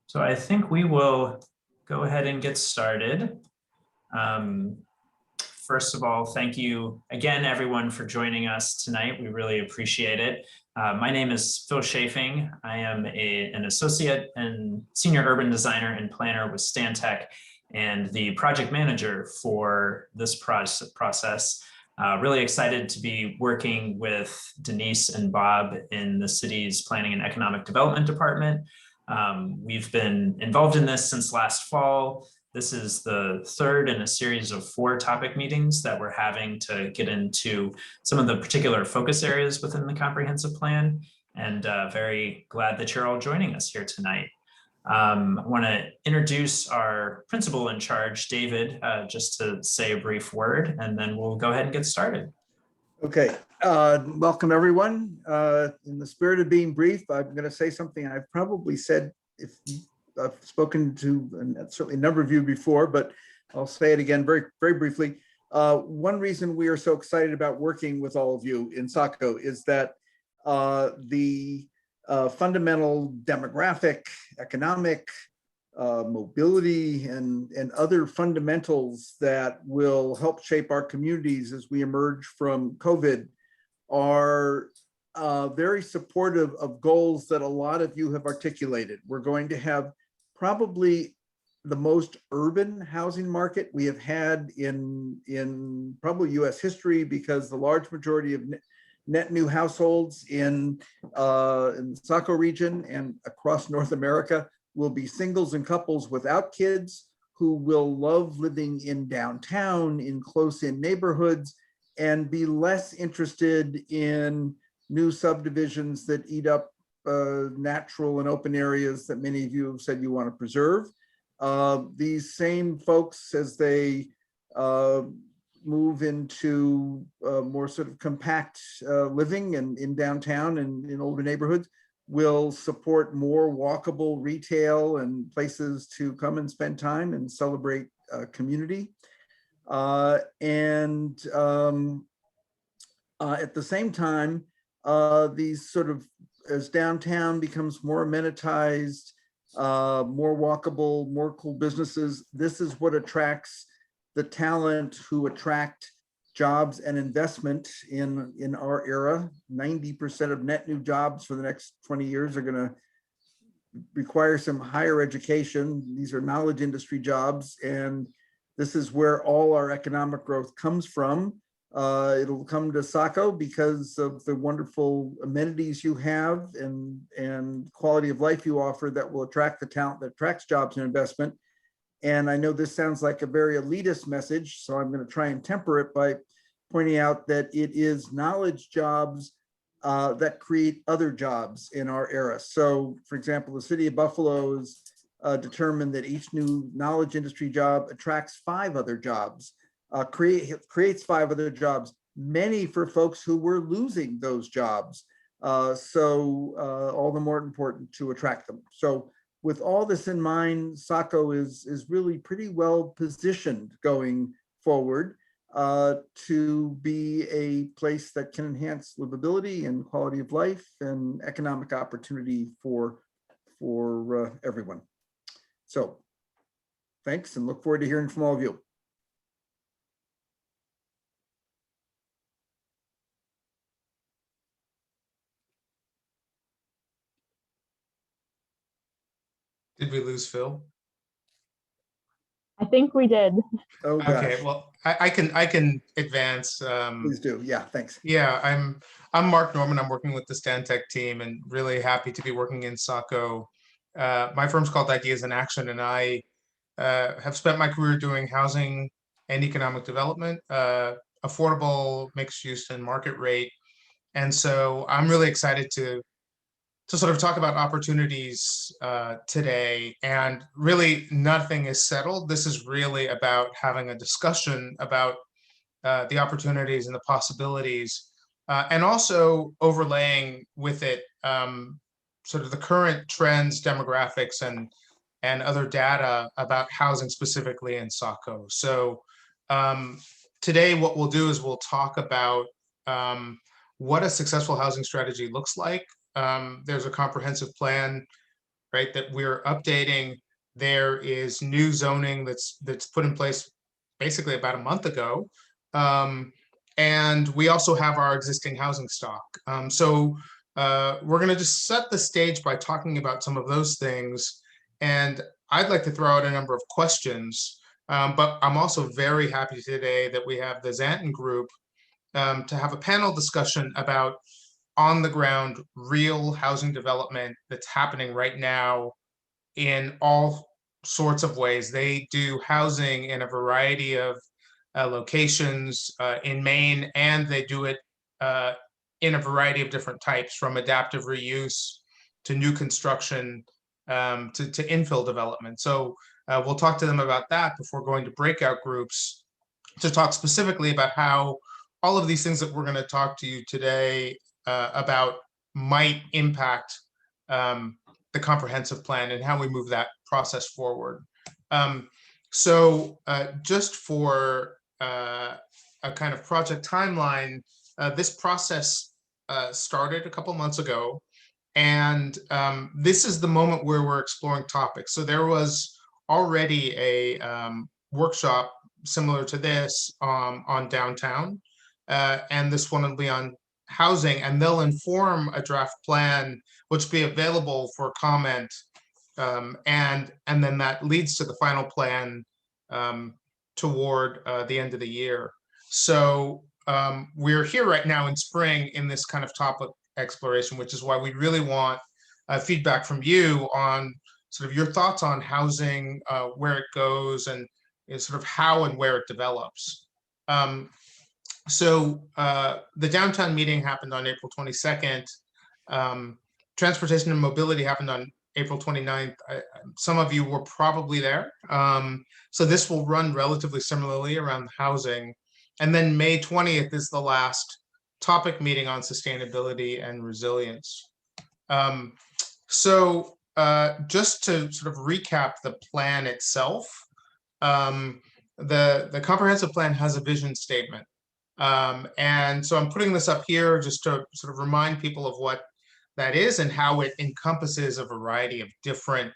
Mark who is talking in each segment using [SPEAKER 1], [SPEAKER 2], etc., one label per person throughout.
[SPEAKER 1] So I think we will go ahead and get started. Um, First of all, thank you again, everyone, for joining us tonight. We really appreciate it. My name is Phil Chafing. I am an associate and senior urban designer and planner with Stantec and the project manager for this process. Really excited to be working with Denise and Bob in the city's Planning and Economic Development Department. We've been involved in this since last fall. This is the third in a series of 4 topic meetings that we're having to get into some of the particular focus areas within the comprehensive plan, and very glad that you're all joining us here tonight. I want to introduce our principal in charge, David, just to say a brief word, and then we'll go ahead and get started.
[SPEAKER 2] Okay, welcome everyone. In the spirit of being brief, I'm going to say something I've probably said if I've spoken to certainly a number of you before, but I'll say it again very, very briefly. One reason we are so excited about working with all of you in SACO is that the fundamental demographic, economic, mobility, and other fundamentals that will help shape our communities as we emerge from COVID are very supportive of goals that a lot of you have articulated. We're going to have probably the most urban housing market we have had in probably US history, because the large majority of net new households in the Saco region and across North America will be singles and couples without kids who will love living in downtown, in close-in neighborhoods, and be less interested in new subdivisions that eat up natural and open areas that many of you have said you want to preserve. These same folks, as they move into more sort of compact living and in downtown and in older neighborhoods, will support more walkable retail and places to come and spend time and celebrate community. At the same time, these sort of, as downtown becomes more amenitized, more walkable, more cool businesses, this is what attracts the talent who attract jobs and investment in our era. 90% of net new jobs for the next 20 years are going to require some higher education. These are knowledge industry jobs, and this is where all our economic growth comes from. It'll come to Saco because of the wonderful amenities you have and quality of life you offer that will attract the talent that attracts jobs and investment. And I know this sounds like a very elitist message, so I'm going to try and temper it by pointing out that it is knowledge jobs that create other jobs in our era. So, for example, the city of Buffalo has determined that each new knowledge industry job attracts 5 other jobs. Creates 5 other jobs, many for folks who were losing those jobs. So all the more important to attract them. So with all this in mind, Saco is really pretty well positioned going forward to be a place that can enhance livability and quality of life and economic opportunity for everyone. So thanks, and look forward to hearing from all of you.
[SPEAKER 3] Did we lose Phil?
[SPEAKER 4] I think we did.
[SPEAKER 2] Oh, gosh.
[SPEAKER 3] Okay, well, I can advance.
[SPEAKER 2] Please do. Yeah, thanks.
[SPEAKER 3] Yeah, I'm Mark Norman. I'm working with the Stantec team and really happy to be working in Saco. My firm's called Ideas in Action, and I have spent my career doing housing and economic development, affordable, mixed use, and market rate. And so I'm really excited to sort of talk about opportunities today. And really nothing is settled. This is really about having a discussion about the opportunities and the possibilities, and also overlaying with it sort of the current trends, demographics, and other data about housing specifically in Saco. So today what we'll do is we'll talk about what a successful housing strategy looks like. There's a comprehensive plan right, that we're updating. There is new zoning that's put in place basically about a month ago. And we also have our existing housing stock. So we're going to just set the stage by talking about some of those things. And I'd like to throw out a number of questions, but I'm also very happy today that we have the Xanten group to have a panel discussion about on the ground real housing development that's happening right now in all sorts of ways. They do housing in a variety of locations in Maine, and they do it in a variety of different types, from adaptive reuse to new construction to infill development. So we'll talk to them about that before going to breakout groups to talk specifically about how all of these things that we're going to talk to you today about might impact the comprehensive plan and how we move that process forward. So just for a kind of project timeline, this process started a couple months ago, and this is the moment where we're exploring topics. So there was already a workshop similar to this on downtown, and this one will be on housing, and they'll inform a draft plan which will be available for comment, and then that leads to the final plan toward the end of the year. So we're here right now in spring in this kind of topic exploration, which is why we really want feedback from you on sort of your thoughts on housing, where it goes, and sort of how and where it develops. So the downtown meeting happened on April 22nd. Transportation and mobility happened on April 29th. Some of you were probably there. So this will run relatively similarly around housing. And then May 20th is the last topic meeting on sustainability and resilience. So just to sort of recap the plan itself, the comprehensive plan has a vision statement. And so I'm putting this up here just to sort of remind people of what that is and how it encompasses a variety of different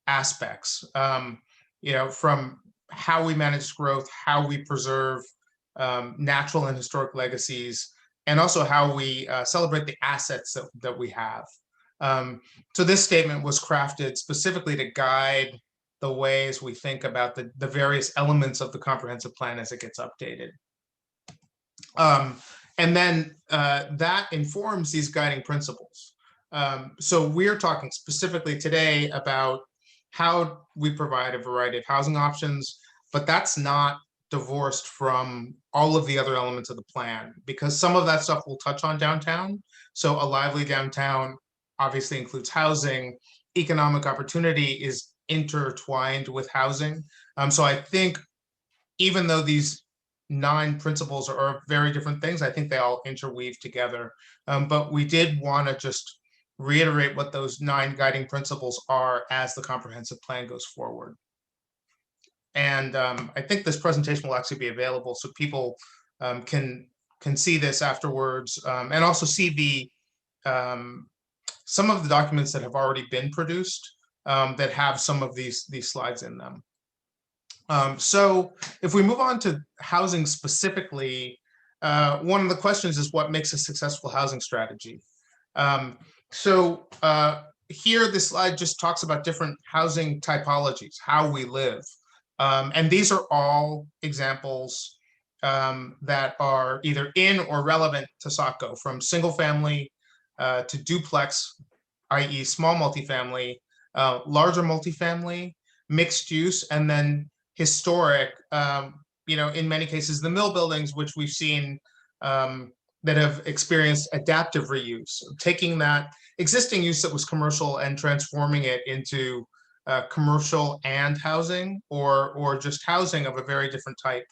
[SPEAKER 3] aspects, you know, from how we manage growth, how we preserve natural and historic legacies, and also how we celebrate the assets that we have. So this statement was crafted specifically to guide the ways we think about the various elements of the comprehensive plan as it gets updated. And then that informs these guiding principles. So we're talking specifically today about how we provide a variety of housing options, but that's not divorced from all of the other elements of the plan, because some of that stuff we'll touch on downtown. So a lively downtown obviously includes housing. Economic opportunity is intertwined with housing. So I think even though these 9 principles are very different things, I think they all interweave together. But we did want to just reiterate what those 9 guiding principles are as the comprehensive plan goes forward. And I think this presentation will actually be available so people can see this afterwards, and also see the some of the documents that have already been produced that have some of these slides in them. So if we move on to housing specifically, one of the questions is what makes a successful housing strategy? So here, this slide just talks about different housing typologies, how we live. And these are all examples that are either in or relevant to Saco, from single family to duplex, i.e. small multifamily, larger multifamily, mixed use, and then historic, you know, in many cases, the mill buildings, which we've seen that have experienced adaptive reuse, taking that existing use that was commercial and transforming it into commercial and housing, or just housing of a very different type.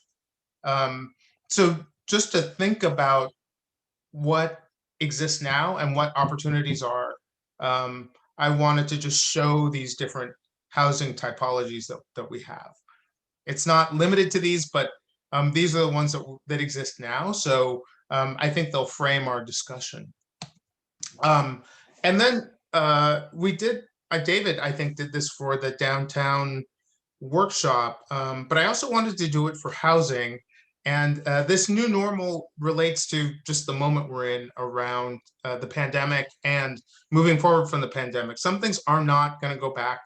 [SPEAKER 3] So just to think about what exists now and what opportunities are, I wanted to just show these different housing typologies that we have. It's not limited to these, but these are the ones that exist now. So I think they'll frame our discussion. And then David, I think, did this for the downtown workshop, but I also wanted to do it for housing. And this new normal relates to just the moment we're in around the pandemic and moving forward from the pandemic. Some things are not going to go back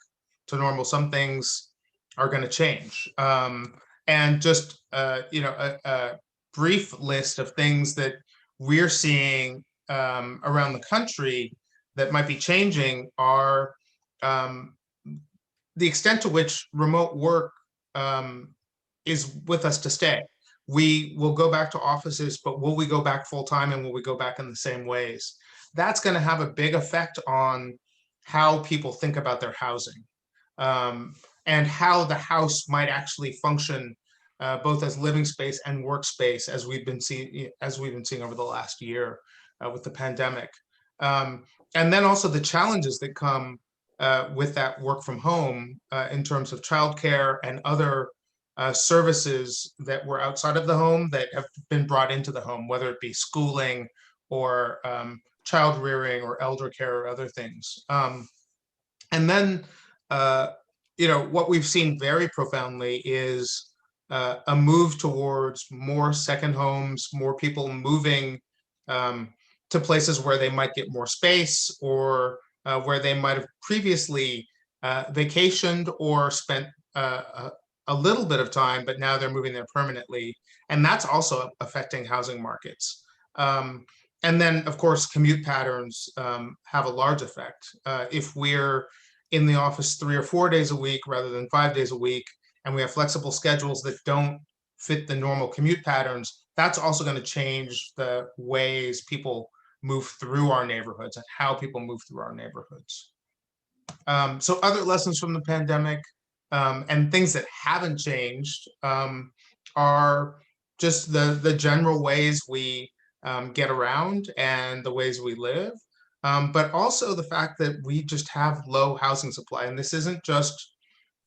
[SPEAKER 3] to normal. Some things are going to change. And just, a brief list of things that we're seeing around the country that might be changing are the extent to which remote work is with us to stay. We will go back to offices, but will we go back full time, and will we go back in the same ways? That's going to have a big effect on how people think about their housing, and how the house might actually function both as living space and workspace, as we've been seeing over the last year with the pandemic. And then also the challenges that come with that work from home in terms of childcare and other services that were outside of the home that have been brought into the home, whether it be schooling or child rearing or elder care or other things. And then, what we've seen very profoundly is a move towards more second homes, more people moving to places where they might get more space, or where they might have previously vacationed or spent a little bit of time, but now they're moving there permanently. And that's also affecting housing markets. And then, of course, commute patterns have a large effect. If we're in the office 3 or 4 days a week rather than 5 days a week, and we have flexible schedules that don't fit the normal commute patterns, that's also going to change the ways people move through our neighborhoods and how people move through our neighborhoods. So other lessons from the pandemic and things that haven't changed are just the general ways we get around and the ways we live, but also the fact that we just have low housing supply. And this isn't just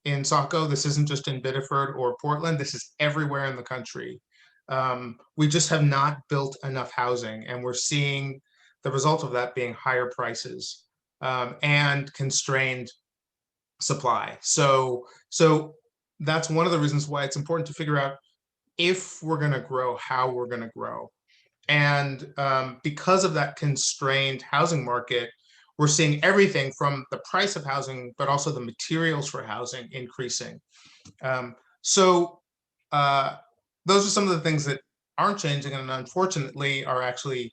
[SPEAKER 3] in Saco, this isn't just in Biddeford or Portland, this is everywhere in the country. We just have not built enough housing, and we're seeing the result of that being higher prices and constrained supply. So that's one of the reasons why it's important to figure out, if we're going to grow, how we're going to grow. And because of that constrained housing market, we're seeing everything from the price of housing, but also the materials for housing increasing. Those are some of the things that aren't changing, and unfortunately are actually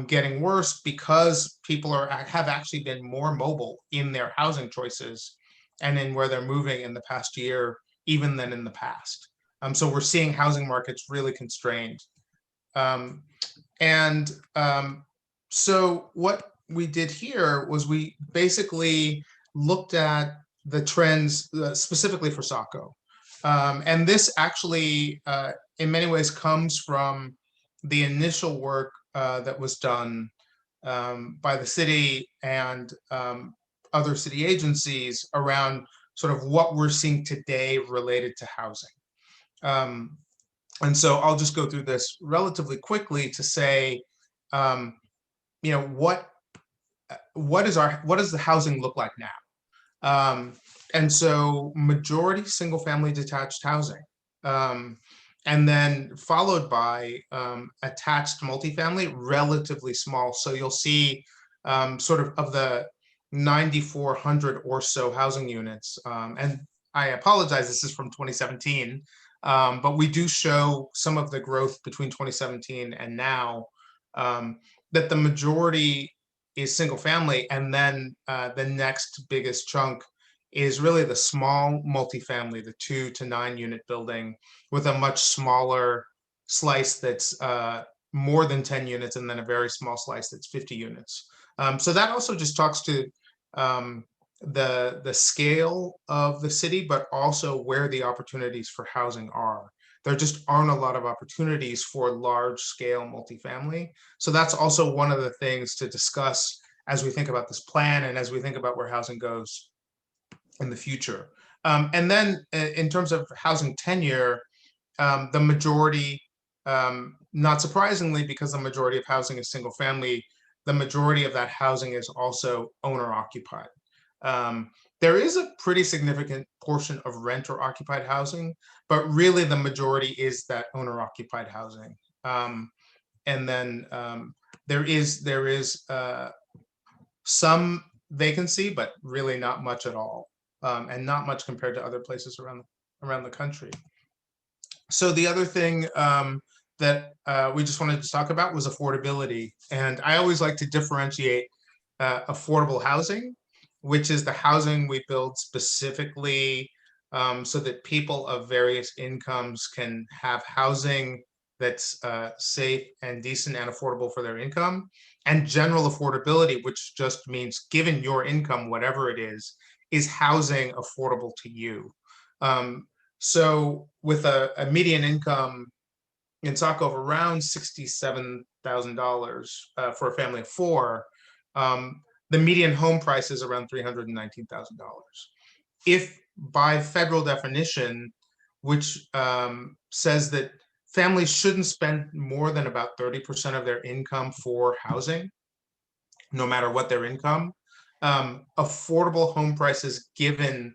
[SPEAKER 3] getting worse, because people have actually been more mobile in their housing choices and in where they're moving in the past year, even than in the past. So we're seeing housing markets really constrained. So what we did here was we basically looked at the trends specifically for Saco. And this actually, in many ways, comes from the initial work that was done by the city and other city agencies around sort of what we're seeing today related to housing. And so I'll just go through this relatively quickly to say, what does the housing look like now? And so majority single family detached housing, and then followed by attached multifamily, relatively small. So you'll see sort of the 9,400 or so housing units. And I apologize, this is from 2017, but we do show some of the growth between 2017 and now, that the majority is single family. And then the next biggest chunk is really the small multifamily, the 2 to 9 unit building, with a much smaller slice that's more than 10 units, and then a very small slice that's 50 units. So that also just talks to the scale of the city, but also where the opportunities for housing are. There just aren't a lot of opportunities for large scale multifamily. So that's also one of the things to discuss as we think about this plan and as we think about where housing goes in the future. And then in terms of housing tenure, the majority, not surprisingly, because the majority of housing is single family, the majority of that housing is also owner occupied. There is a pretty significant portion of renter occupied housing, but really the majority is that owner occupied housing. And then there is some vacancy, but really not much at all, and not much compared to other places around the country. So the other thing that we just wanted to talk about was affordability. And I always like to differentiate affordable housing, which is the housing we build specifically so that people of various incomes can have housing that's safe and decent and affordable for their income, and general affordability, which just means given your income, whatever it is housing affordable to you. So with a median income in Saco of around $67,000 for a family of four, the median home price is around $319,000. If by federal definition, which says that families shouldn't spend more than about 30% of their income for housing, no matter what their income, affordable home prices given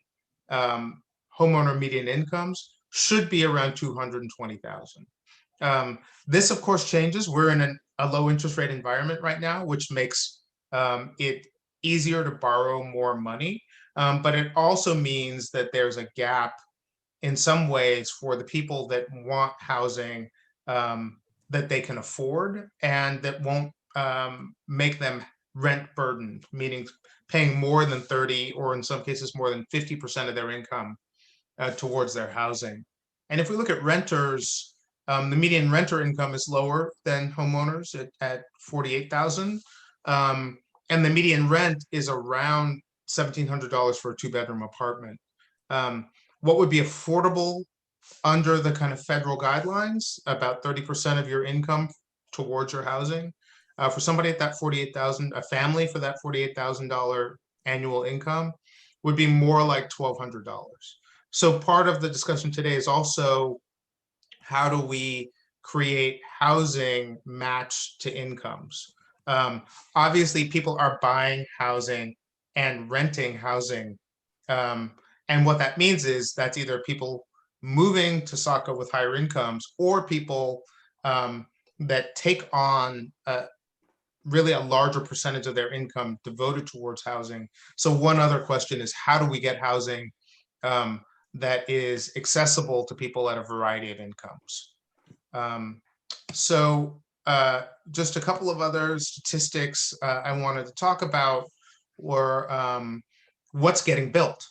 [SPEAKER 3] homeowner median incomes should be around $220,000. This, of course, changes. We're in a low interest rate environment right now, which makes it easier to borrow more money. But it also means that there's a gap in some ways for the people that want housing that they can afford and that won't make them rent burdened, meaning paying more than 30 or in some cases more than 50% of their income towards their housing. And if we look at renters, the median renter income is lower than homeowners at $48,000. And the median rent is around $1,700 for a 2-bedroom apartment. What would be affordable under the kind of federal guidelines, about 30% of your income towards your housing. For somebody at that $48,000, a family for that $48,000 annual income would be more like $1,200. So part of the discussion today is also how do we create housing matched to incomes? Obviously, people are buying housing and renting housing. And what that means is that's either people moving to Saco with higher incomes or people that take on really a larger percentage of their income devoted towards housing. So one other question is, how do we get housing that is accessible to people at a variety of incomes? Just a couple of other statistics I wanted to talk about were what's getting built.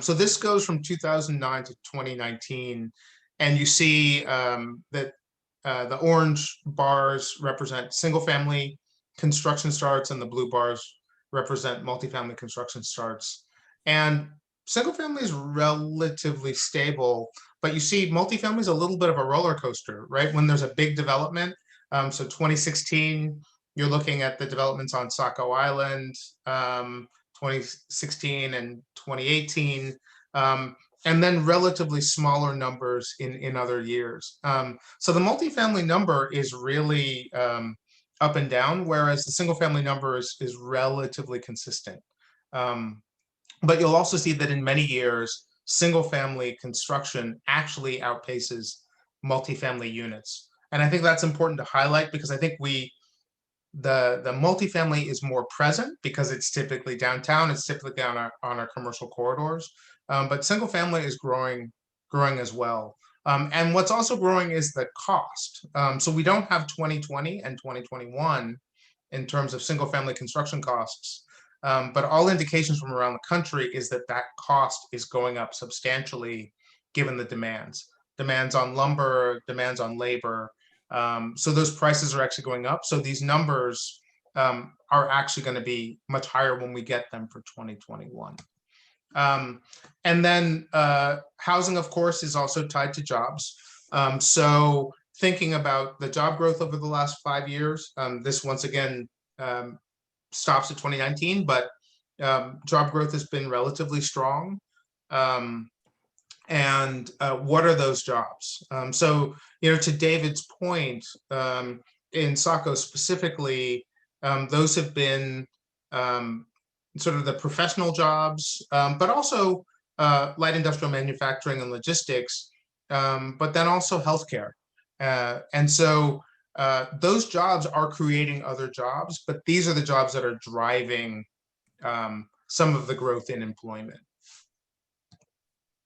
[SPEAKER 3] So this goes from 2009 to 2019, and you see that the orange bars represent single-family construction starts, and the blue bars represent multifamily construction starts. And single-family is relatively stable, but you see multifamily is a little bit of a roller coaster, right? When there's a big development, so 2016, you're looking at the developments on Saco Island, 2016 and 2018, and then relatively smaller numbers in other years. So the multifamily number is really up and down, whereas the single family number is relatively consistent. But you'll also see that in many years, single family construction actually outpaces multifamily units. And I think that's important to highlight because I think the multifamily is more present because it's typically downtown, it's typically on our commercial corridors, but single family is growing as well. And what's also growing is the cost. So we don't have 2020 and 2021 in terms of single family construction costs, but all indications from around the country is that cost is going up substantially given the demands on lumber, demands on labor. So those prices are actually going up. So these numbers are actually going to be much higher when we get them for 2021. And then housing, of course, is also tied to jobs. So thinking about the job growth over the last 5 years, this once again stops at 2019, but job growth has been relatively strong. And what are those jobs? So, to David's point, in Saco specifically, those have been sort of the professional jobs, but also light industrial manufacturing and logistics, but then also healthcare. And so those jobs are creating other jobs, but these are the jobs that are driving some of the growth in employment.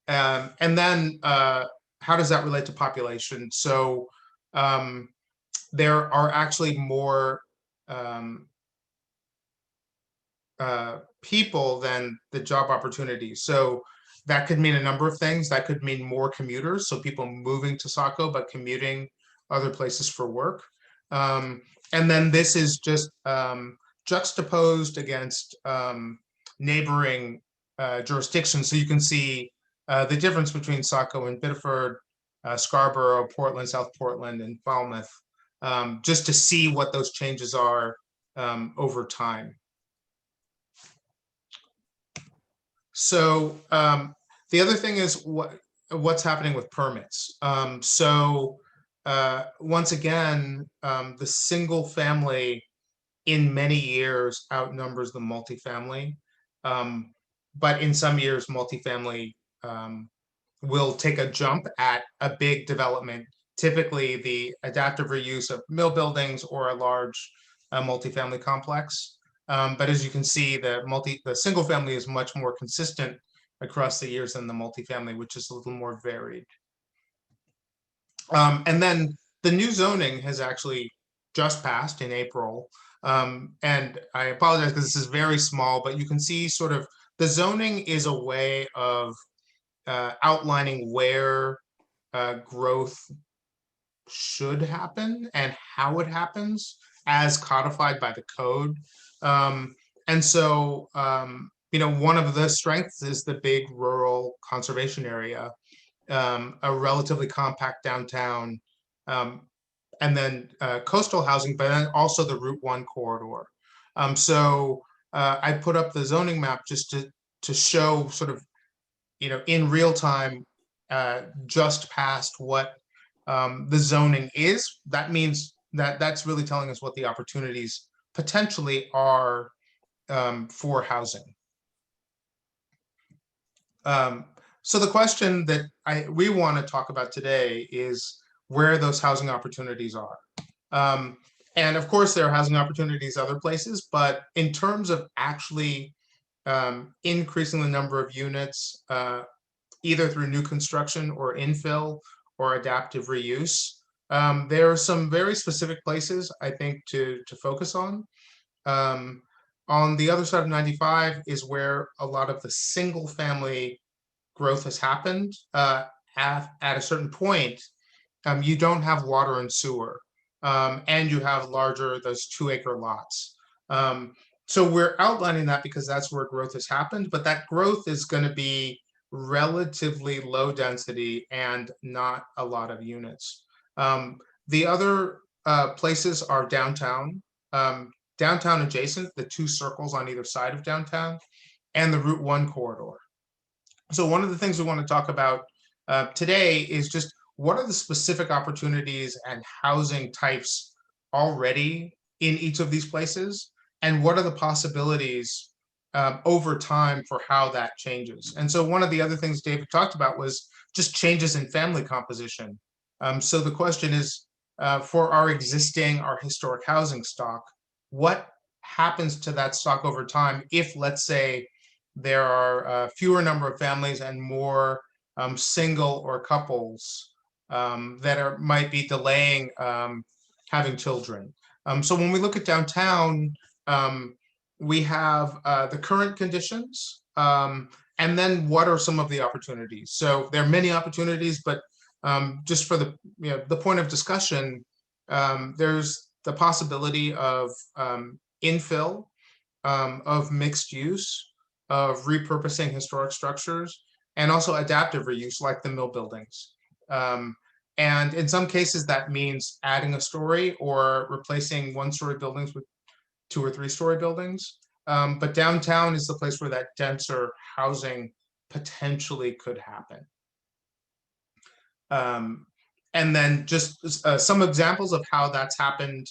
[SPEAKER 3] And then how does that relate to population? So there are actually more people than the job opportunities. So that could mean a number of things. That could mean more commuters, so people moving to Saco but commuting other places for work. And then this is just juxtaposed against neighboring jurisdictions. So you can see the difference between Saco and Biddeford, Scarborough, Portland, South Portland, and Falmouth, just to see what those changes are over time. So the other thing is what's happening with permits. So once again, the single family in many years outnumbers the multifamily. But in some years, multifamily will take a jump at a big development, typically the adaptive reuse of mill buildings or a large multifamily complex. But as you can see, the single family is much more consistent across the years than the multifamily, which is a little more varied. And then the new zoning has actually just passed in April. And I apologize because this is very small, but you can see sort of the zoning is a way of outlining where growth should happen and how it happens as codified by the code. And so, one of the strengths is the big rural conservation area, a relatively compact downtown, and then coastal housing, but then also the Route 1 corridor. So I put up the zoning map just to show sort of, in real time, just past what the zoning is. That means that's really telling us what the opportunities potentially are for housing. So the question that we want to talk about today is where those housing opportunities are. And of course, there are housing opportunities other places, but in terms of actually increasing the number of units, either through new construction or infill or adaptive reuse, there are some very specific places I think to focus on. On the other side of 95 is where a lot of the single family growth has happened. At a certain point, you don't have water and sewer, and you have those 2-acre lots. So we're outlining that because that's where growth has happened, but that growth is going to be relatively low density and not a lot of units. The other places are downtown, downtown adjacent, the 2 circles on either side of downtown, and the Route 1 corridor. So one of the things we want to talk about today is just what are the specific opportunities and housing types already in each of these places, and what are the possibilities over time for how that changes. And so one of the other things David talked about was just changes in family composition. So the question is, for our historic housing stock, what happens to that stock over time if, let's say, there are fewer number of families and more single or couples that might be delaying having children. So when we look at downtown, we have the current conditions, and then what are some of the opportunities? So there are many opportunities, but just for the point of discussion, there's the possibility of infill, of mixed use, of repurposing historic structures, and also adaptive reuse like the mill buildings. And in some cases that means adding a story or replacing 1-story buildings with 2- or 3-story buildings. But downtown is the place where that denser housing potentially could happen. And then just some examples of how that's happened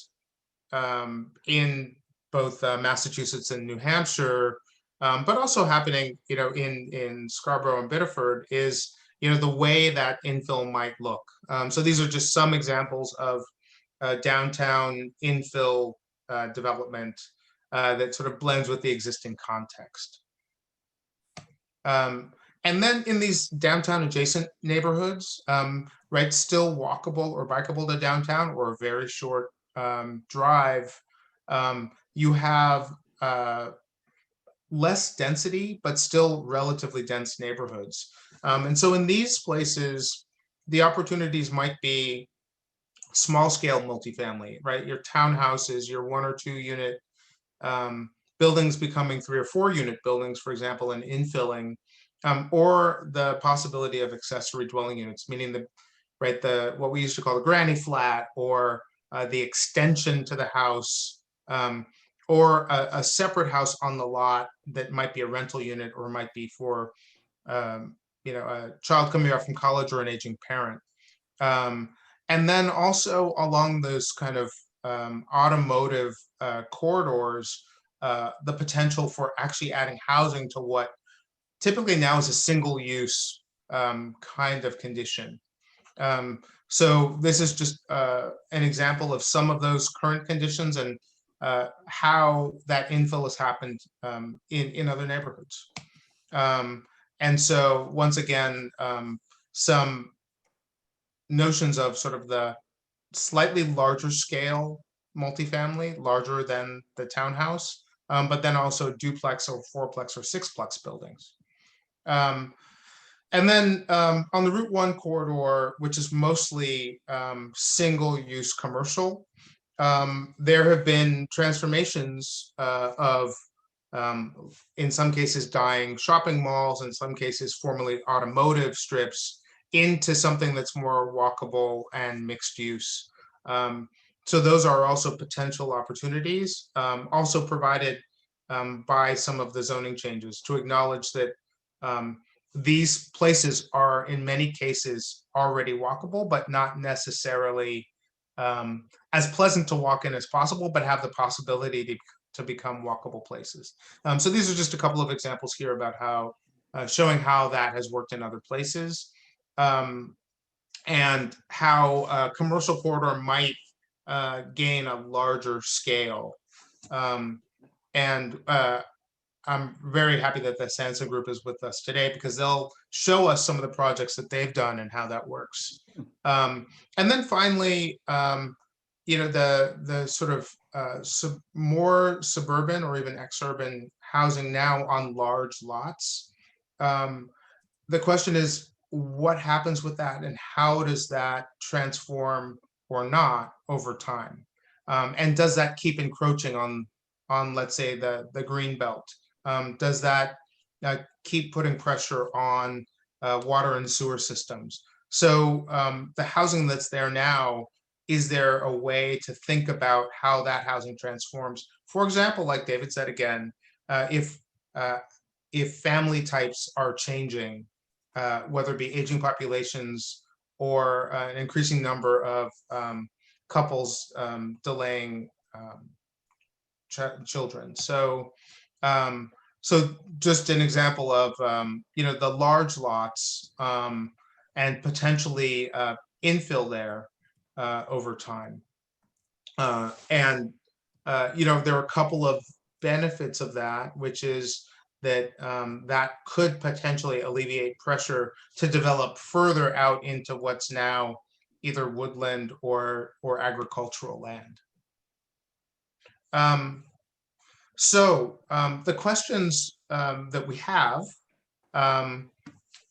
[SPEAKER 3] in both Massachusetts and New Hampshire. but also happening, in Scarborough and Biddeford is, the way that infill might look. So these are just some examples of downtown infill development that sort of blends with the existing context. And then in these downtown adjacent neighborhoods, right, still walkable or bikeable to downtown or a very short drive, you have less density, but still relatively dense neighborhoods. And so in these places, the opportunities might be small scale multifamily, right? Your townhouses, your 1 or 2 unit buildings becoming 3 or 4 unit buildings, for example, and infilling, or the possibility of accessory dwelling units, meaning what we used to call the granny flat, or the extension to the house, or a separate house on the lot that might be a rental unit, or might be for a child coming out from college or an aging parent. And then also along those kind of automotive corridors, the potential for actually adding housing to what typically now is a single use kind of condition. So this is just an example of some of those current conditions and how that infill has happened in other neighborhoods. And so once again, some notions of sort of the slightly larger scale multifamily, larger than the townhouse, but then also duplex or fourplex or sixplex buildings. And then on the Route 1 corridor, which is mostly single-use commercial, there have been transformations of, in some cases, dying shopping malls, in some cases, formerly automotive strips, into something that's more walkable and mixed use. So those are also potential opportunities, also provided by some of the zoning changes, to acknowledge that these places are in many cases already walkable, but not necessarily as pleasant to walk in as possible, but have the possibility to become walkable places. So these are just a couple of examples here about how, showing how that has worked in other places, and how a commercial corridor might gain a larger scale. And I'm very happy that the Sanson group is with us today, because they'll show us some of the projects that they've done and how that works. And then finally, the sort of more suburban or even exurban housing now on large lots. The question is, what happens with that, and how does that transform or not over time? And does that keep encroaching on let's say the green belt? Does that keep putting pressure on water and sewer systems? So the housing that's there now, is there a way to think about how that housing transforms? For example, like David said again, if family types are changing, whether it be aging populations or an increasing number of couples delaying children. So just an example of the large lots and potentially infill there over time. And there are a couple of benefits of that, which is that that could potentially alleviate pressure to develop further out into what's now either woodland or agricultural land. So the questions that we have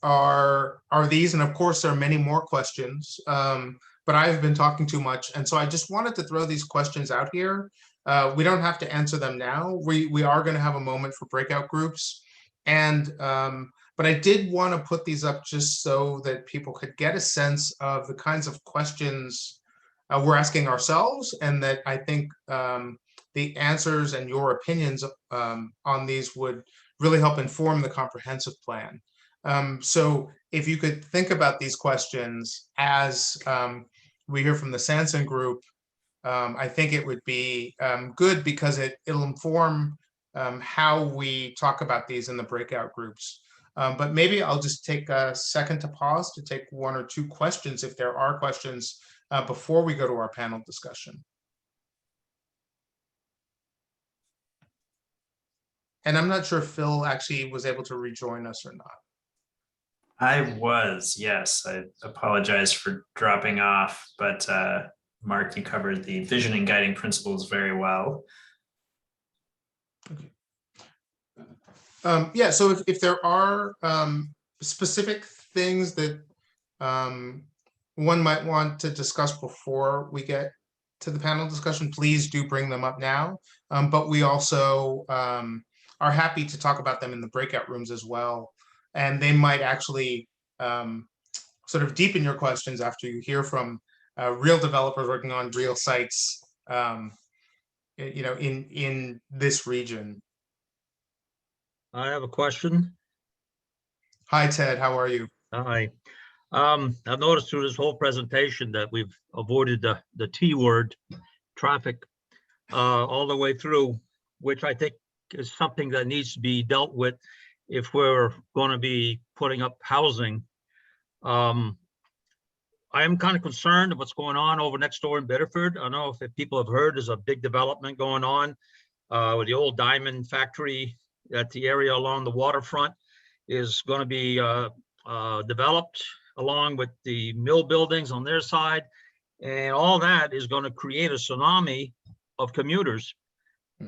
[SPEAKER 3] are these, and of course there are many more questions, but I've been talking too much, and so I just wanted to throw these questions out here. We don't have to answer them now. We are going to have a moment for breakout groups, and but I did want to put these up just so that people could get a sense of the kinds of questions we're asking ourselves, and that I think the answers and your opinions on these would really help inform the comprehensive plan. So if you could think about these questions as we hear from the Sanson group, I think it would be good, because it'll inform how we talk about these in the breakout groups. But maybe I'll just take a second to pause to take one or two questions if there are questions before we go to our panel discussion. And I'm not sure if Phil actually was able to rejoin us or not.
[SPEAKER 1] I was, yes. I apologize for dropping off, but Mark, you covered the vision and guiding principles very well.
[SPEAKER 3] Okay. Yeah, so if there are specific things that one might want to discuss before we get to the panel discussion, please do bring them up now. But we also are happy to talk about them in the breakout rooms as well. And they might actually sort of deepen your questions after you hear from real developers working on real sites, you know, in this region.
[SPEAKER 5] I have a question.
[SPEAKER 3] Hi, Ted, how are you?
[SPEAKER 5] Hi. I've noticed through this whole presentation that we've avoided the T word, traffic, all the way through, which I think is something that needs to be dealt with if we're going to be putting up housing. I am kind of concerned of what's going on over next door in Biddeford. I don't know if people have heard there's a big development going on with the old diamond factory at the area along the waterfront is going to be developed along with the mill buildings on their side. And all that is going to create a tsunami of commuters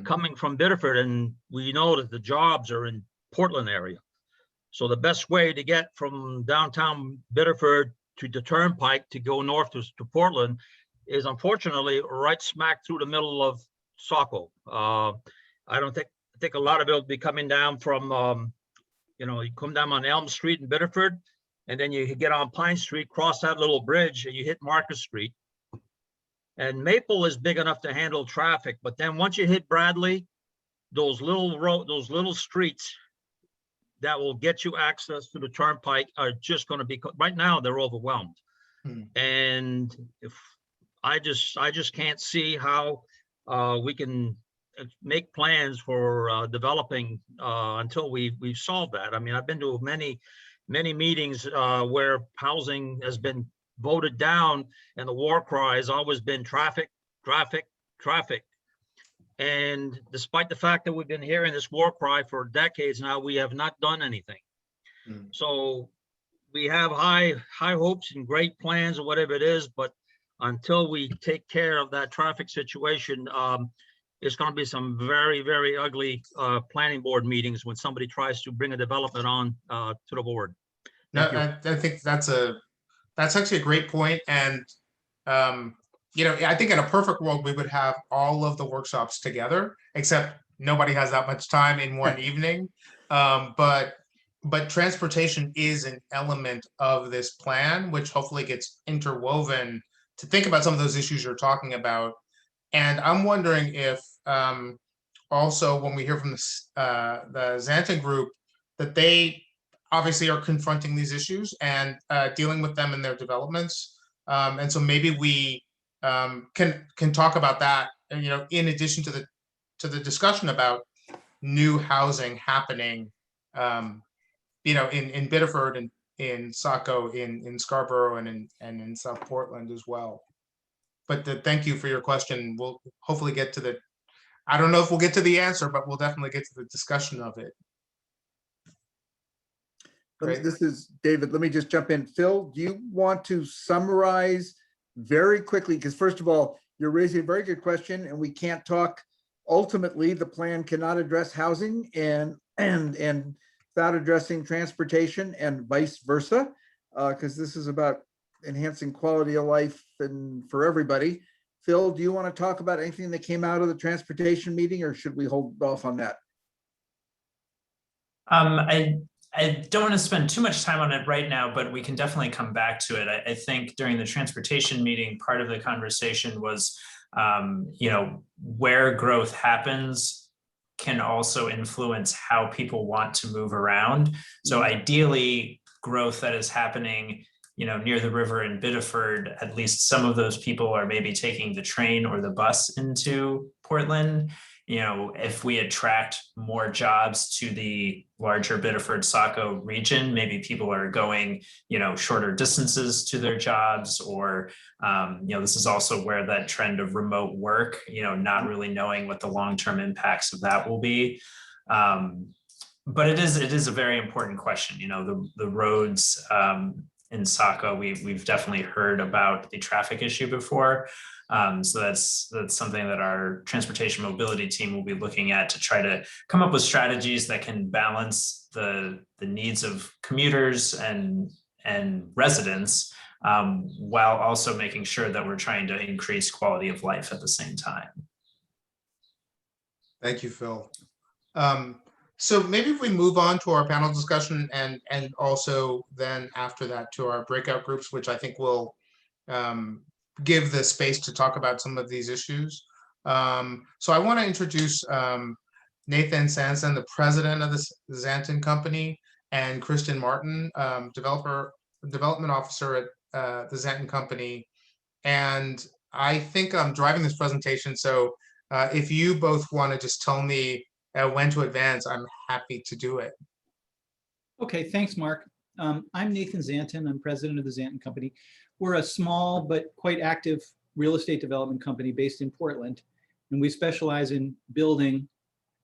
[SPEAKER 5] coming from Biddeford. And we know that the jobs are in Portland area. So the best way to get from downtown Biddeford to the Turnpike to go north to Portland is unfortunately right smack through the middle of Saco. I think a lot of it will be coming down from, you know, you come down on Elm Street in Biddeford, and then you get on Pine Street, cross that little bridge, and you hit Market Street. And Maple is big enough to handle traffic, but then once you hit Bradley, those little streets that will get you access to the Turnpike are just going to be, right now they're overwhelmed. And if I just can't see how we can make plans for developing until we've solved that. I mean, I've been to many meetings where housing has been voted down, and the war cry has always been traffic, traffic, traffic. And despite the fact that we've been hearing this war cry for decades now, we have not done anything. So we have high hopes and great plans or whatever it is, but until we take care of that traffic situation, it's going to be some very, very ugly planning board meetings when somebody tries to bring a development on to the board.
[SPEAKER 3] No, I think that's actually a great point. And you know, I think in a perfect world, we would have all of the workshops together, except nobody has that much time in one evening. But transportation is an element of this plan, which hopefully gets interwoven to think about some of those issues you're talking about. And I'm wondering if also when we hear from the Xanten group, that they obviously are confronting these issues and dealing with them in their developments. And so maybe we can talk about that, you know, in addition to the discussion about new housing happening, you know, in Biddeford and in Saco, in Scarborough, and in South Portland as well. But thank you for your question. We'll hopefully get to the, I don't know if we'll get to the answer, but we'll definitely get to the discussion of it.
[SPEAKER 2] This is David. Let me just jump in. Phil, do you want to summarize very quickly? Because first of all, you're raising a very good question, and we can't talk. Ultimately, the plan cannot address housing and without addressing transportation and vice versa, because this is about enhancing quality of life and for everybody. Phil, do you want to talk about anything that came out of the transportation meeting, or should we hold off on that?
[SPEAKER 1] I don't want to spend too much time on it right now, but we can definitely come back to it. I think during the transportation meeting, part of the conversation was, you know, where growth happens can also influence how people want to move around. So ideally, growth that is happening, you know, near the river in Biddeford, at least some of those people are maybe taking the train or the bus into Portland. if we attract more jobs to the larger Biddeford-Saco region, maybe people are going, shorter distances to their jobs, or, this is also where that trend of remote work, not really knowing what the long-term impacts of that will be. But it is a very important question. The roads in Saco, we've definitely heard about the traffic issue before. So that's something that our transportation mobility team will be looking at to try to come up with strategies that can balance the needs of commuters and residents, while also making sure that we're trying to increase quality of life at the same time.
[SPEAKER 3] Thank you, Phil. So maybe if we move on to our panel discussion and also then after that to our breakout groups, which I think will give the space to talk about some of these issues. So I want to introduce Nathan Sanson, the president of the Zanton Company, and Kristen Martin, development officer at the Zanton Company. And I think I'm driving this presentation, so if you both want to just tell me when to advance, I'm happy to do it.
[SPEAKER 6] Okay, thanks, Mark. I'm Nathan Zanton. I'm president of the Zanton Company. We're a small but quite active real estate development company based in Portland, and we specialize in building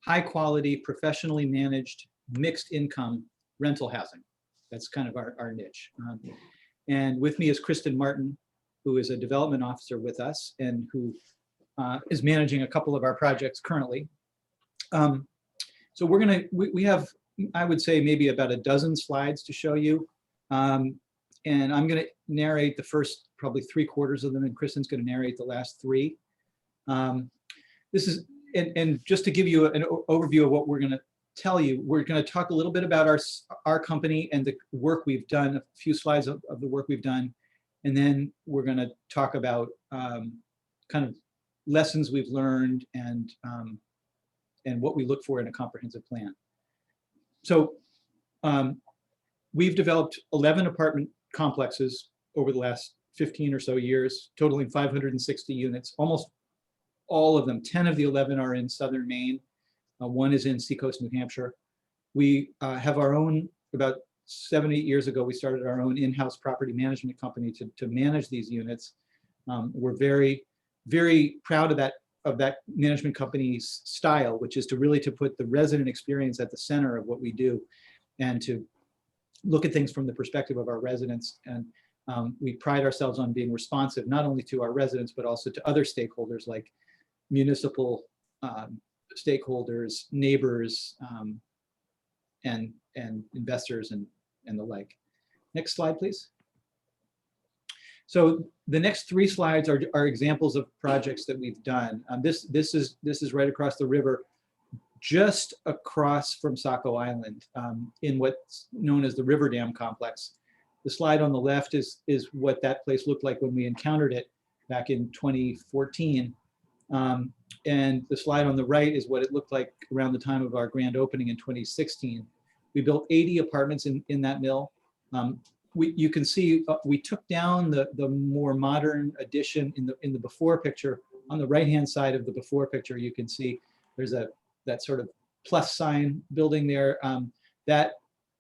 [SPEAKER 6] high quality, professionally managed, mixed income rental housing. That's kind of our niche. And with me is Kristen Martin, who is a development officer with us and who is managing a couple of our projects currently. So we have, I would say, maybe about a dozen slides to show you. And I'm going to narrate the first probably 3/4 of them, and Kristen's going to narrate the last 3. This is, and just to give you an overview of what we're going to tell you, we're going to talk a little bit about our company and the work we've done, a few slides of the work we've done. And then we're going to talk about kind of lessons we've learned and what we look for in a comprehensive plan. So we've developed 11 apartment complexes over the last 15 or so years, totaling 560 units. Almost all of them, 10 of the 11 are in southern Maine. One is in Seacoast, New Hampshire. We have our own, about 7 or 8 years ago, we started our own in-house property management company to manage these units. We're very, very proud of that management company's style, which is to put the resident experience at the center of what we do, and to look at things from the perspective of our residents. And we pride ourselves on being responsive, not only to our residents, but also to other stakeholders like municipal stakeholders, neighbors, and investors and the like. Next slide, please. So the next 3 slides are examples of projects that we've done. This is right across the river, just across from Saco Island, in what's known as the River Dam Complex. The slide on the left is what that place looked like when we encountered it back in 2014. And the slide on the right is what it looked like around the time of our grand opening in 2016. We built 80 apartments in that mill. You can see we took down the more modern addition in the before picture. On the right-hand side of the before picture, you can see there's that sort of plus sign building there. That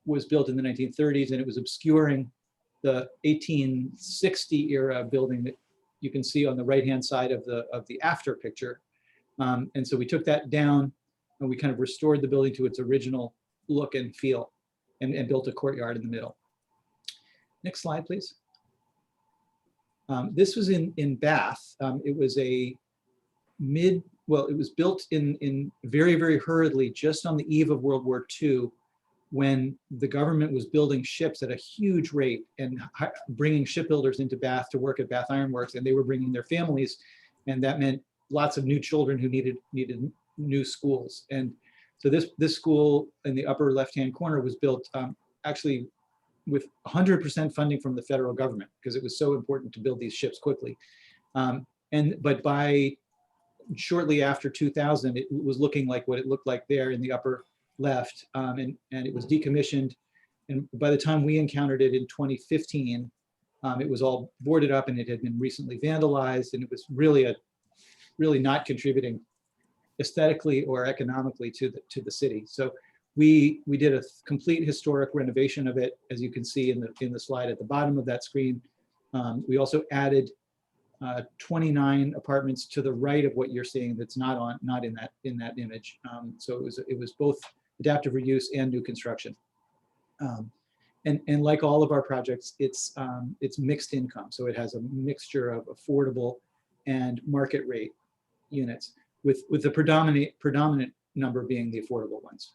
[SPEAKER 6] was built in the 1930s, and it was obscuring the 1860 era building that you can see on the right-hand side of the after picture. And so we took that down and we kind of restored the building to its original look and feel, and built a courtyard in the middle. Next slide, please. This was in Bath. It was it was built in very, very hurriedly, just on the eve of World War II, when the government was building ships at a huge rate and bringing shipbuilders into Bath to work at Bath Iron Works, and they were bringing their families, and that meant lots of new children who needed new schools. And so this school in the upper left-hand corner was built actually with 100% funding from the federal government, because it was so important to build these ships quickly. But by shortly after 2000, it was looking like what it looked like there in the upper left, and it was decommissioned. And by the time we encountered it in 2015, it was all boarded up and it had been recently vandalized, and it was really not contributing aesthetically or economically to the city. So we did a complete historic renovation of it, as you can see in the slide at the bottom of that screen. We also added 29 apartments to the right of what you're seeing that's not in that image. So it was both adaptive reuse and new construction. And like all of our projects, it's mixed income. So it has a mixture of affordable and market rate units, with the predominant number being the affordable ones.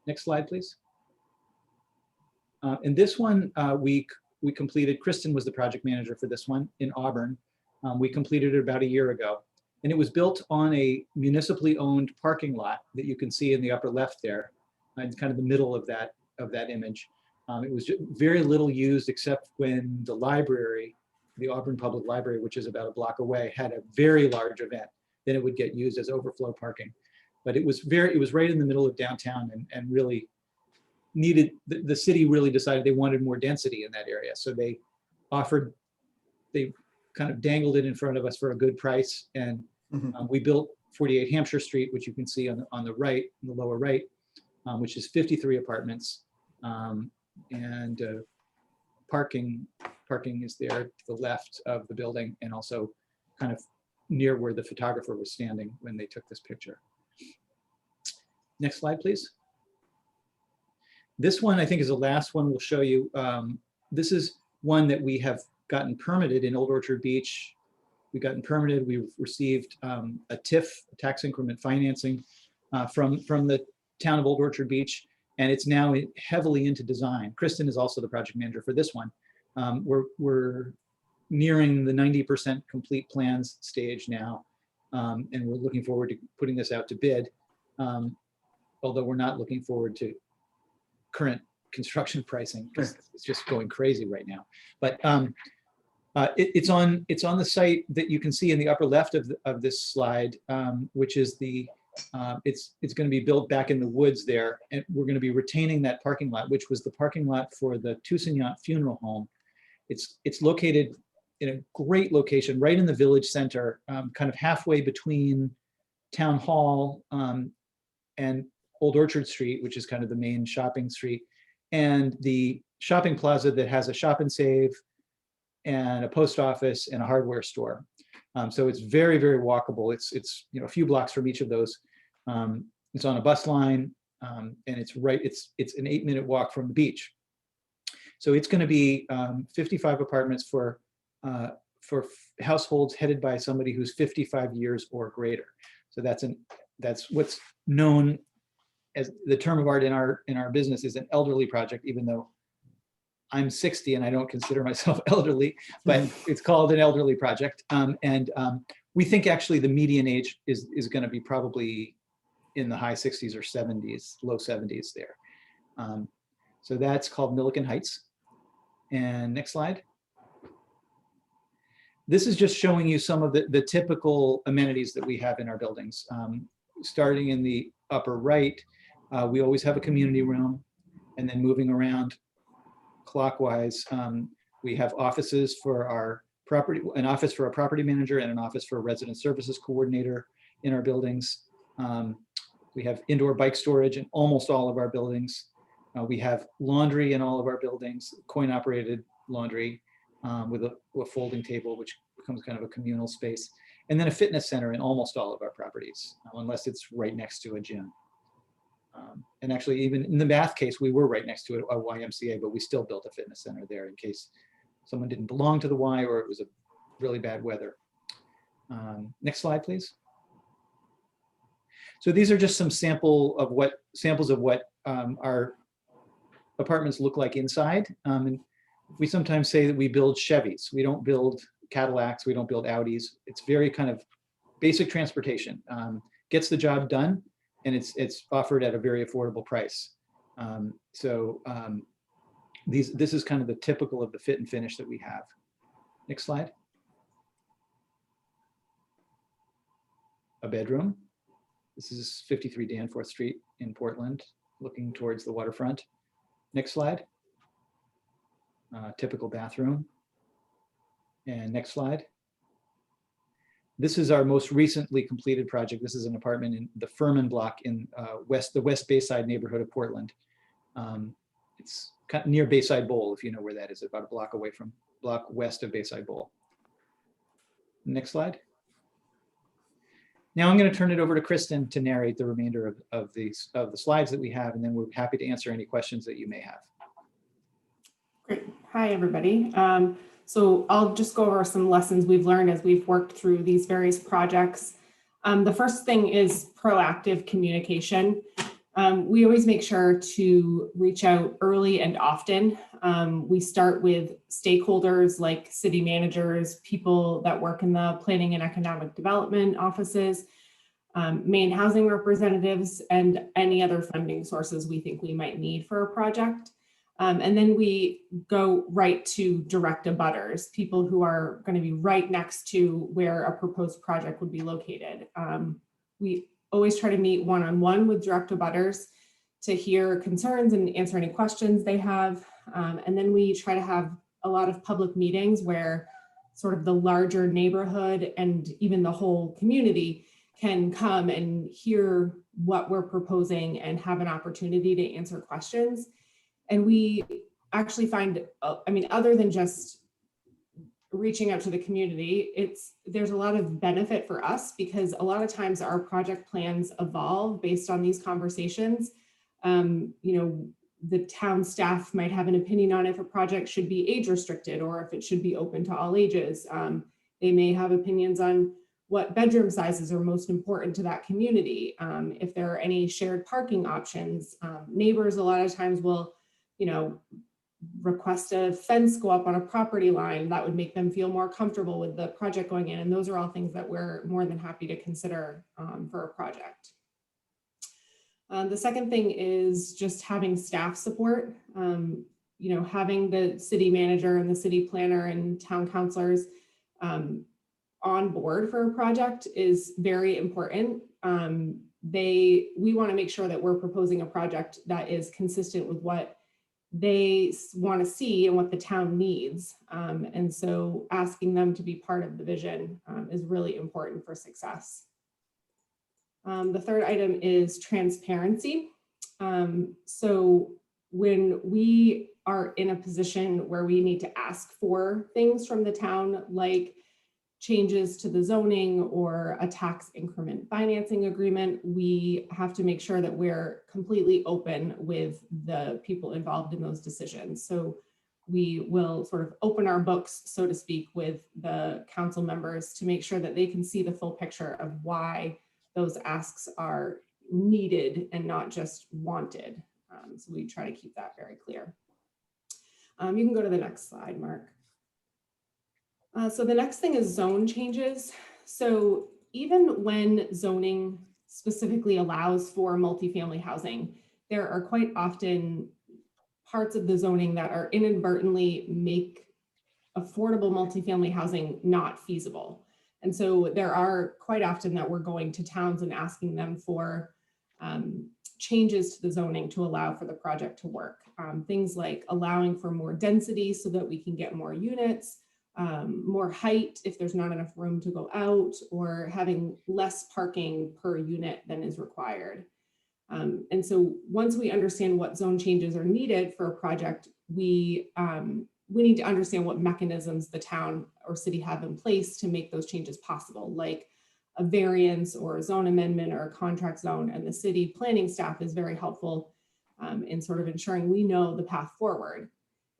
[SPEAKER 6] Next slide, please. And this one we completed. Kristen was the project manager for this one in Auburn. We completed it about a year ago, and it was built on a municipally owned parking lot that you can see in the upper left there, in kind of the middle of that image. It was very little used except when the library, the Auburn Public Library, which is about a block away, had a very large event. Then it would get used as overflow parking. But it was right in the middle of downtown, and really needed, the city really decided they wanted more density in that area. So they kind of dangled it in front of us for a good price. And we built 48 Hampshire Street, which you can see on the right, in the lower right, which is 53 apartments. And parking is there to the left of the building, and also kind of near where the photographer was standing when they took this picture. Next slide, please. This one, I think, is the last one we'll show you. This is one that we have gotten permitted in Old Orchard Beach. We've gotten permitted. We've received a TIF, tax increment financing, from the town of Old Orchard Beach, and it's now heavily into design. Kristen is also the project manager for this one. We're nearing the 90% complete plans stage now, and we're looking forward to putting this out to bid. Although we're not looking forward to current construction pricing, because it's just going crazy right now. But it's on the site that you can see in the upper left of this slide, which is it's going to be built back in the woods there, and we're going to be retaining that parking lot, which was the parking lot for the Toussignant Funeral Home. It's located in a great location, right in the village center, kind of halfway between Town Hall and Old Orchard Street, which is kind of the main shopping street, and the shopping plaza that has a Shop and Save and a post office and a hardware store. So it's very, very walkable. It's a few blocks from each of those. It's on a bus line, and it's an 8-minute walk from the beach. So it's going to be 55 apartments for households headed by somebody who's 55 years or greater. So that's what's known as the term of art in our business is an elderly project, even though I'm 60 and I don't consider myself elderly, but it's called an elderly project. We think actually the median age is going to be probably in the high 60s or 70s, low 70s there. So that's called Milliken Heights. And next slide. This is just showing you some of the typical amenities that we have in our buildings. Starting in the upper right, we always have a community room, and then moving around clockwise, we have offices for our property, an office for a property manager and an office for a resident services coordinator in our buildings. We have indoor bike storage in almost all of our buildings. We have laundry in all of our buildings, coin operated laundry with a folding table, which becomes kind of a communal space. And then a fitness center in almost all of our properties, unless it's right next to a gym. And actually, even in the math case, we were right next to a YMCA, but we still built a fitness center there in case someone didn't belong to the Y or it was a really bad weather. Next slide, please. So these are just some samples of what our apartments look like inside. And we sometimes say that we build Chevys. We don't build Cadillacs. We don't build Audis. It's very kind of basic transportation. Gets the job done, and it's offered at a very affordable price. This is kind of the typical of the fit and finish that we have. Next slide. A bedroom. This is 53 Danforth Street in Portland, looking towards the waterfront. Next slide. Typical bathroom. And next slide. This is our most recently completed project. This is an apartment in the Furman block in the West Bayside neighborhood of Portland. It's near Bayside Bowl, if you know where that is, about a block west of Bayside Bowl. Next slide. Now I'm going to turn it over to Kristen to narrate the remainder of the slides that we have, and then we're happy to answer any questions that you may have.
[SPEAKER 7] Great. Hi, everybody. So I'll just go over some lessons we've learned as we've worked through these various projects. The first thing is proactive communication. We always make sure to reach out early and often. We start with stakeholders like city managers, people that work in the planning and economic development offices, Maine housing representatives, and any other funding sources we think we might need for a project. And then we go right to direct abutters, people who are going to be right next to where a proposed project would be located. We always try to meet one-on-one with direct abutters to hear concerns and answer any questions they have. And then we try to have a lot of public meetings where sort of the larger neighborhood and even the whole community can come and hear what we're proposing and have an opportunity to answer questions. And we actually find, I mean, other than just reaching out to the community, there's a lot of benefit for us because a lot of times our project plans evolve based on these conversations. You know, the town staff might have an opinion on if a project should be age restricted or if it should be open to all ages. They may have opinions on what bedroom sizes are most important to that community. If there are any shared parking options, neighbors a lot of times will, you know, request a fence go up on a property line that would make them feel more comfortable with the project going in. And those are all things that we're more than happy to consider for a project. The second thing is just having staff support. You know, having the city manager and the city planner and town councilors on board for a project is very important. We want to make sure that we're proposing a project that is consistent with what they want to see and what the town needs. And so asking them to be part of the vision is really important for success. The third item is transparency. So when we are in a position where we need to ask for things from the town, like changes to the zoning or a tax increment financing agreement, we have to make sure that we're completely open with the people involved in those decisions. So we will sort of open our books, so to speak, with the council members to make sure that they can see the full picture of why those asks are needed and not just wanted. So we try to keep that very clear. You can go to the next slide, Mark. So the next thing is zone changes. So even when zoning specifically allows for multifamily housing, there are quite often parts of the zoning that are inadvertently make affordable multifamily housing not feasible. And so there are quite often that we're going to towns and asking them for changes to the zoning to allow for the project to work. Things like allowing for more density so that we can get more units, more height if there's not enough room to go out, or having less parking per unit than is required. And so once we understand what zone changes are needed for a project, we need to understand what mechanisms the town or city have in place to make those changes possible, like a variance or a zone amendment or a contract zone. And the city planning staff is very helpful in sort of ensuring we know the path forward.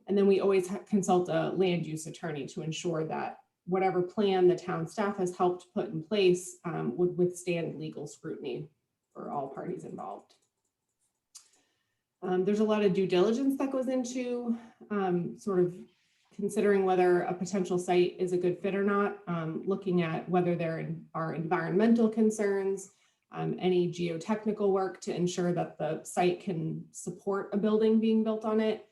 [SPEAKER 7] And then we always consult a land use attorney to ensure that whatever plan the town staff has helped put in place would withstand legal scrutiny for all parties involved. There's a lot of due diligence that goes into sort of considering whether a potential site is a good fit or not, looking at whether there are environmental concerns, any geotechnical work to ensure that the site can support a building being built on it,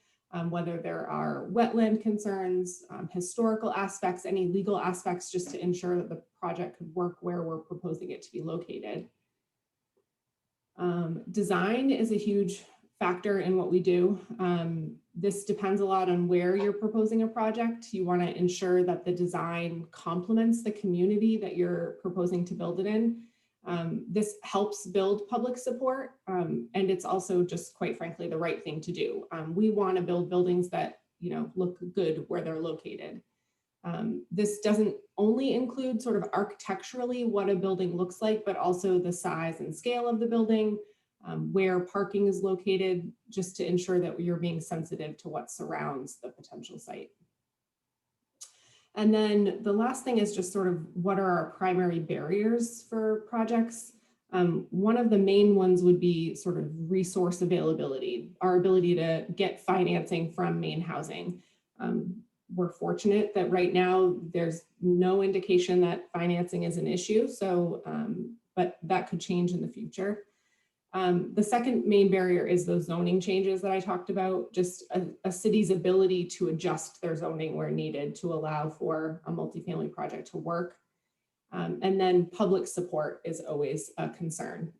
[SPEAKER 7] whether there are wetland concerns, historical aspects, any legal aspects, just to ensure that the project could work where we're proposing it to be located. Design is a huge factor in what we do. This depends a lot on where you're proposing a project. You want to ensure that the design complements the community that you're proposing to build it in. This helps build public support, and it's also just, quite frankly, the right thing to do. We want to build buildings that, you know, look good where they're located. This doesn't only include sort of architecturally what a building looks like, but also the size and scale of the building, where parking is located, just to ensure that you're being sensitive to what surrounds the potential site. And then the last thing is just sort of what are our primary barriers for projects? One of the main ones would be sort of resource availability, our ability to get financing from Maine Housing. We're fortunate that right now there's no indication that financing is an issue, so but that could change in the future. The second main barrier is those zoning changes that I talked about, just a city's ability to adjust their zoning where needed to allow for a multifamily project to work. And then public support is always a concern.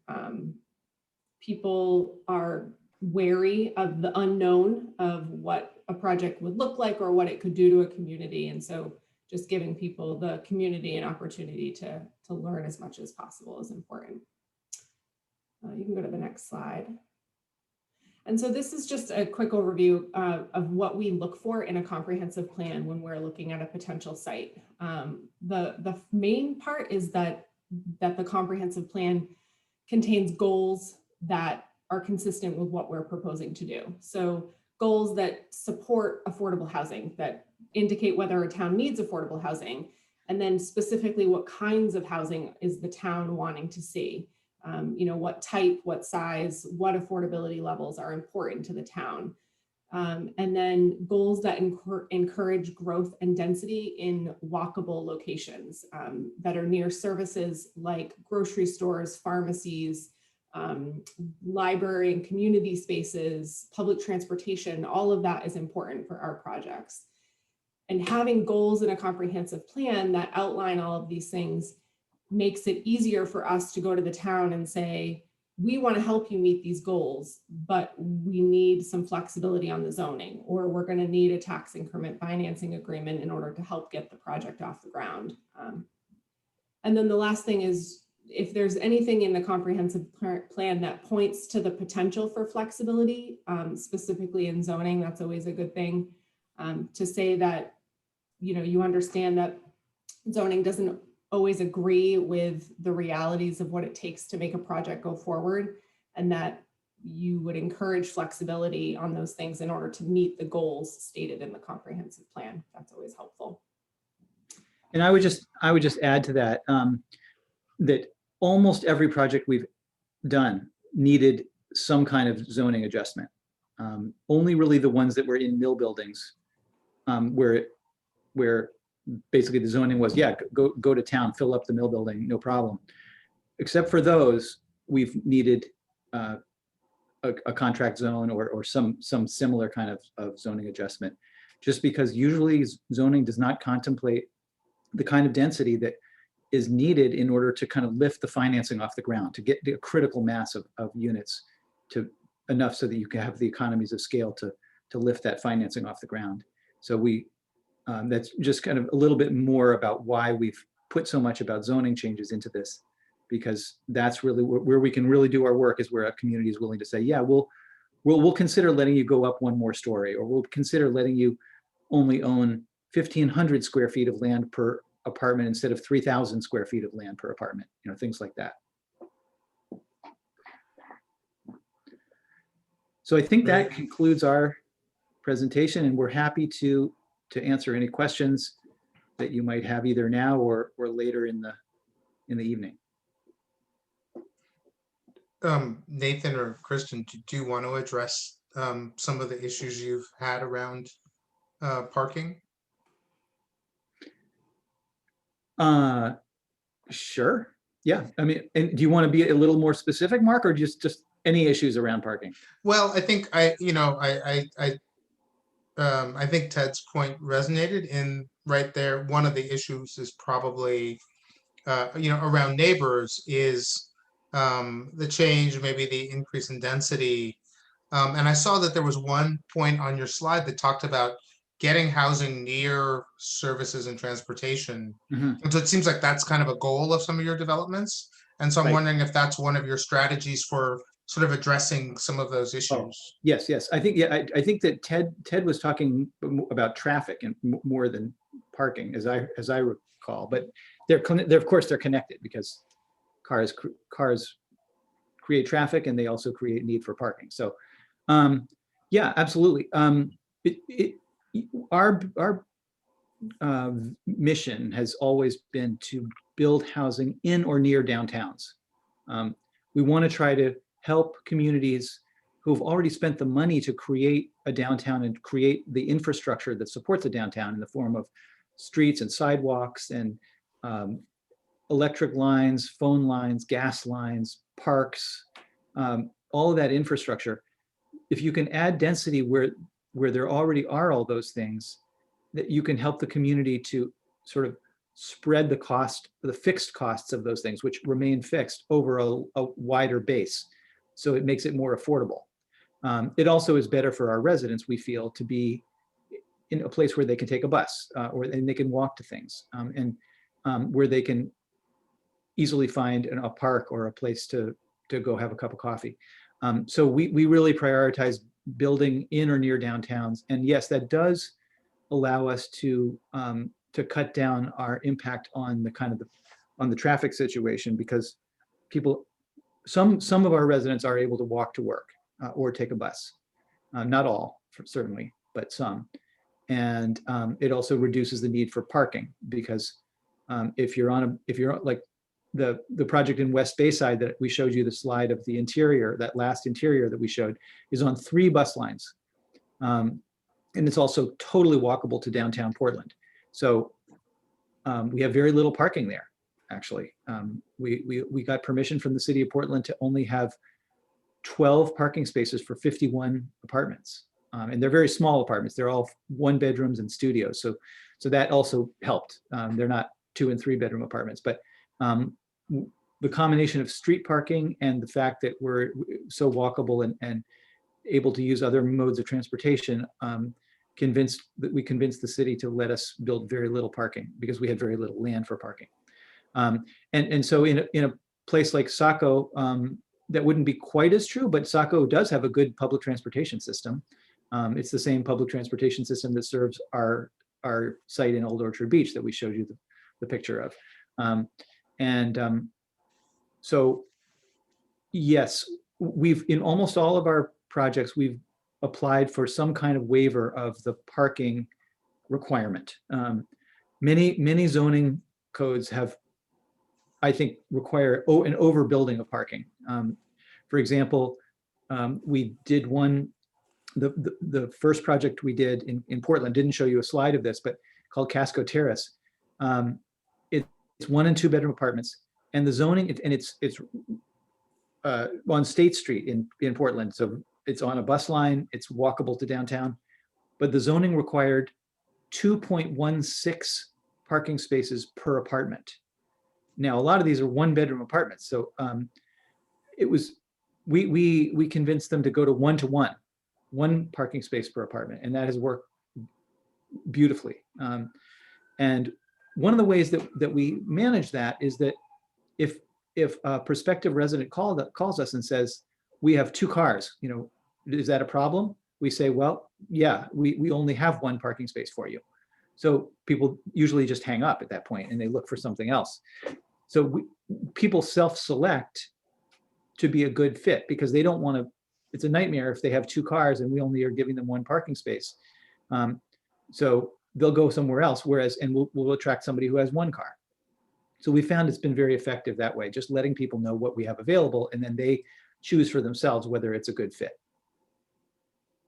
[SPEAKER 7] People are wary of the unknown of what a project would look like or what it could do to a community. And so just giving people, the community, an opportunity to learn as much as possible is important. You can go to the next slide. And so this is just a quick overview of what we look for in a comprehensive plan when we're looking at a potential site. The main part is that the comprehensive plan contains goals that are consistent with what we're proposing to do. So goals that support affordable housing, that indicate whether a town needs affordable housing, and then specifically what kinds of housing is the town wanting to see. You know, what type, what size, what affordability levels are important to the town. And then goals that encourage growth and density in walkable locations that are near services like grocery stores, pharmacies, library and community spaces, public transportation. All of that is important for our projects. And having goals in a comprehensive plan that outline all of these things makes it easier for us to go to the town and say, we want to help you meet these goals, but we need some flexibility on the zoning, or we're going to need a tax increment financing agreement in order to help get the project off the ground. And then the last thing is, if there's anything in the comprehensive plan that points to the potential for flexibility, specifically in zoning, that's always a good thing, to say that, you know, you understand that zoning doesn't always agree with the realities of what it takes to make a project go forward, and that you would encourage flexibility on those things in order to meet the goals stated in the comprehensive plan. That's always helpful.
[SPEAKER 6] And I would just add to that, that almost every project we've done needed some kind of zoning adjustment. Only really the ones that were in mill buildings, where basically the zoning was, yeah, go to town, fill up the mill building, no problem. Except for those, we've needed a contract zone or some similar kind of zoning adjustment, just because usually zoning does not contemplate the kind of density that is needed in order to kind of lift the financing off the ground, to get the critical mass of units to enough so that you can have the economies of scale to lift that financing off the ground. So that's just kind of a little bit more about why we've put so much about zoning changes into this, because that's really where we can really do our work, is where a community is willing to say, yeah, we'll consider letting you go up one more story, or we'll consider letting you only own 1,500 square feet of land per apartment instead of 3,000 square feet of land per apartment, you know, things like that. So I think that concludes our presentation, and we're happy to answer any questions that you might have either now or later in the evening.
[SPEAKER 3] Nathan or Kristen, do you want to address some of the issues you've had around parking?
[SPEAKER 6] Sure. Yeah. I mean, and do you want to be a little more specific, Mark, or just any issues around parking?
[SPEAKER 3] Well, I think I think Ted's point resonated in right there. One of the issues is probably, around neighbors is the change, maybe the increase in density And I saw that there was one point on your slide that talked about getting housing near services and transportation.
[SPEAKER 6] Mhm.
[SPEAKER 3] And so it seems like that's kind of a goal of some of your developments. And so I'm
[SPEAKER 6] Right.
[SPEAKER 3] wondering if that's one of your strategies for sort of addressing some of those issues.
[SPEAKER 6] Yes, yes. I think, yeah, I think that Ted was talking about traffic and more than parking, as I recall. But they're of course they're connected, because cars create traffic and they also create need for parking. So, yeah, absolutely. Our mission has always been to build housing in or near downtowns. We want to try to help communities who've already spent the money to create a downtown and create the infrastructure that supports a downtown in the form of streets and sidewalks and electric lines, phone lines, gas lines, parks, all of that infrastructure. If you can add density where there already are all those things, that you can help the community to sort of spread the cost, the fixed costs of those things, which remain fixed over a wider base. So it makes it more affordable. It also is better for our residents, we feel, to be in a place where they can take a bus and they can walk to things, and where they can easily find a park or a place to go have a cup of coffee. So we really prioritize building in or near downtowns. And yes, that does allow us to cut down our impact on the traffic situation, because some of our residents are able to walk to work or take a bus. Not all, certainly, but some. And it also reduces the need for parking, because if you're like the project in West Bayside that we showed you the slide of the interior, that last interior that we showed is on 3 bus lines. And it's also totally walkable to downtown Portland. So we have very little parking there, actually. We got permission from the city of Portland to only have 12 parking spaces for 51 apartments. And they're very small apartments. They're all 1-bedrooms and studios. So that also helped. They're not 2- and 3-bedroom apartments, but the combination of street parking and the fact that we're so walkable and able to use other modes of transportation, we convinced the city to let us build very little parking, because we had very little land for parking. And so in a place like Saco, that wouldn't be quite as true, but Saco does have a good public transportation system. It's the same public transportation system that serves our site in Old Orchard Beach that we showed you the picture of. So yes, in almost all of our projects, we've applied for some kind of waiver of the parking requirement. Many zoning codes have, I think, require an overbuilding of parking. For example, we did the first project we did in Portland, didn't show you a slide of this, but called Casco Terrace. It's 1- and 2-bedroom apartments, and the zoning, and it's on State Street in Portland. So it's on a bus line, it's walkable to downtown, but the zoning required 2.16 parking spaces per apartment. Now, a lot of these are 1-bedroom apartments. So we convinced them to go to 1 parking space per apartment, and that has worked beautifully. And one of the ways that we manage that is that if a prospective resident calls us and says, we have 2 cars, is that a problem? We say, well, yeah, we only have 1 parking space for you. So people usually just hang up at that point and they look for something else. So people self-select to be a good fit, because they don't want to, it's a nightmare if they have 2 cars and we only are giving them 1 parking space. So they'll go somewhere else, and we'll attract somebody who has 1 car. So we found it's been very effective that way, just letting people know what we have available, and then they choose for themselves whether it's a good fit.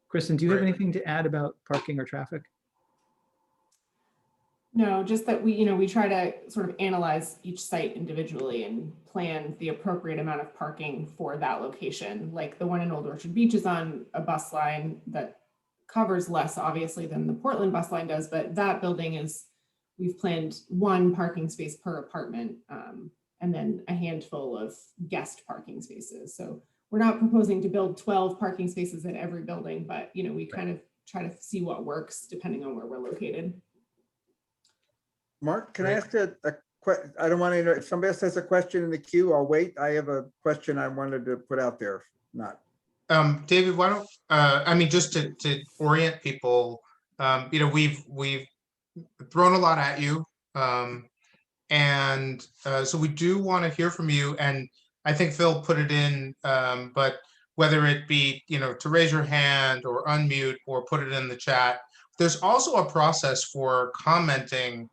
[SPEAKER 6] Kristen, do you have anything to add about parking or traffic?
[SPEAKER 7] No, just that we try to sort of analyze each site individually and plan the appropriate amount of parking for that location. Like the one in Old Orchard Beach is on a bus line that covers less, obviously, than the Portland bus line does, but that building we've planned 1 parking space per apartment, and then a handful of guest parking spaces. So we're not proposing to build 12 parking spaces in every building, but you know, we kind of try to see what works depending on where we're located.
[SPEAKER 2] Mark, can I
[SPEAKER 3] Great.
[SPEAKER 2] ask I don't want to, if somebody else has a question in the queue, I'll wait. I have a question I wanted to put out there. Not.
[SPEAKER 3] David, why don't, I mean, just to orient people, you know, we've thrown a lot at you. And so we do want to hear from you. And I think Phil put it in, but whether it be, you know, to raise your hand or unmute or put it in the chat, there's also a process for commenting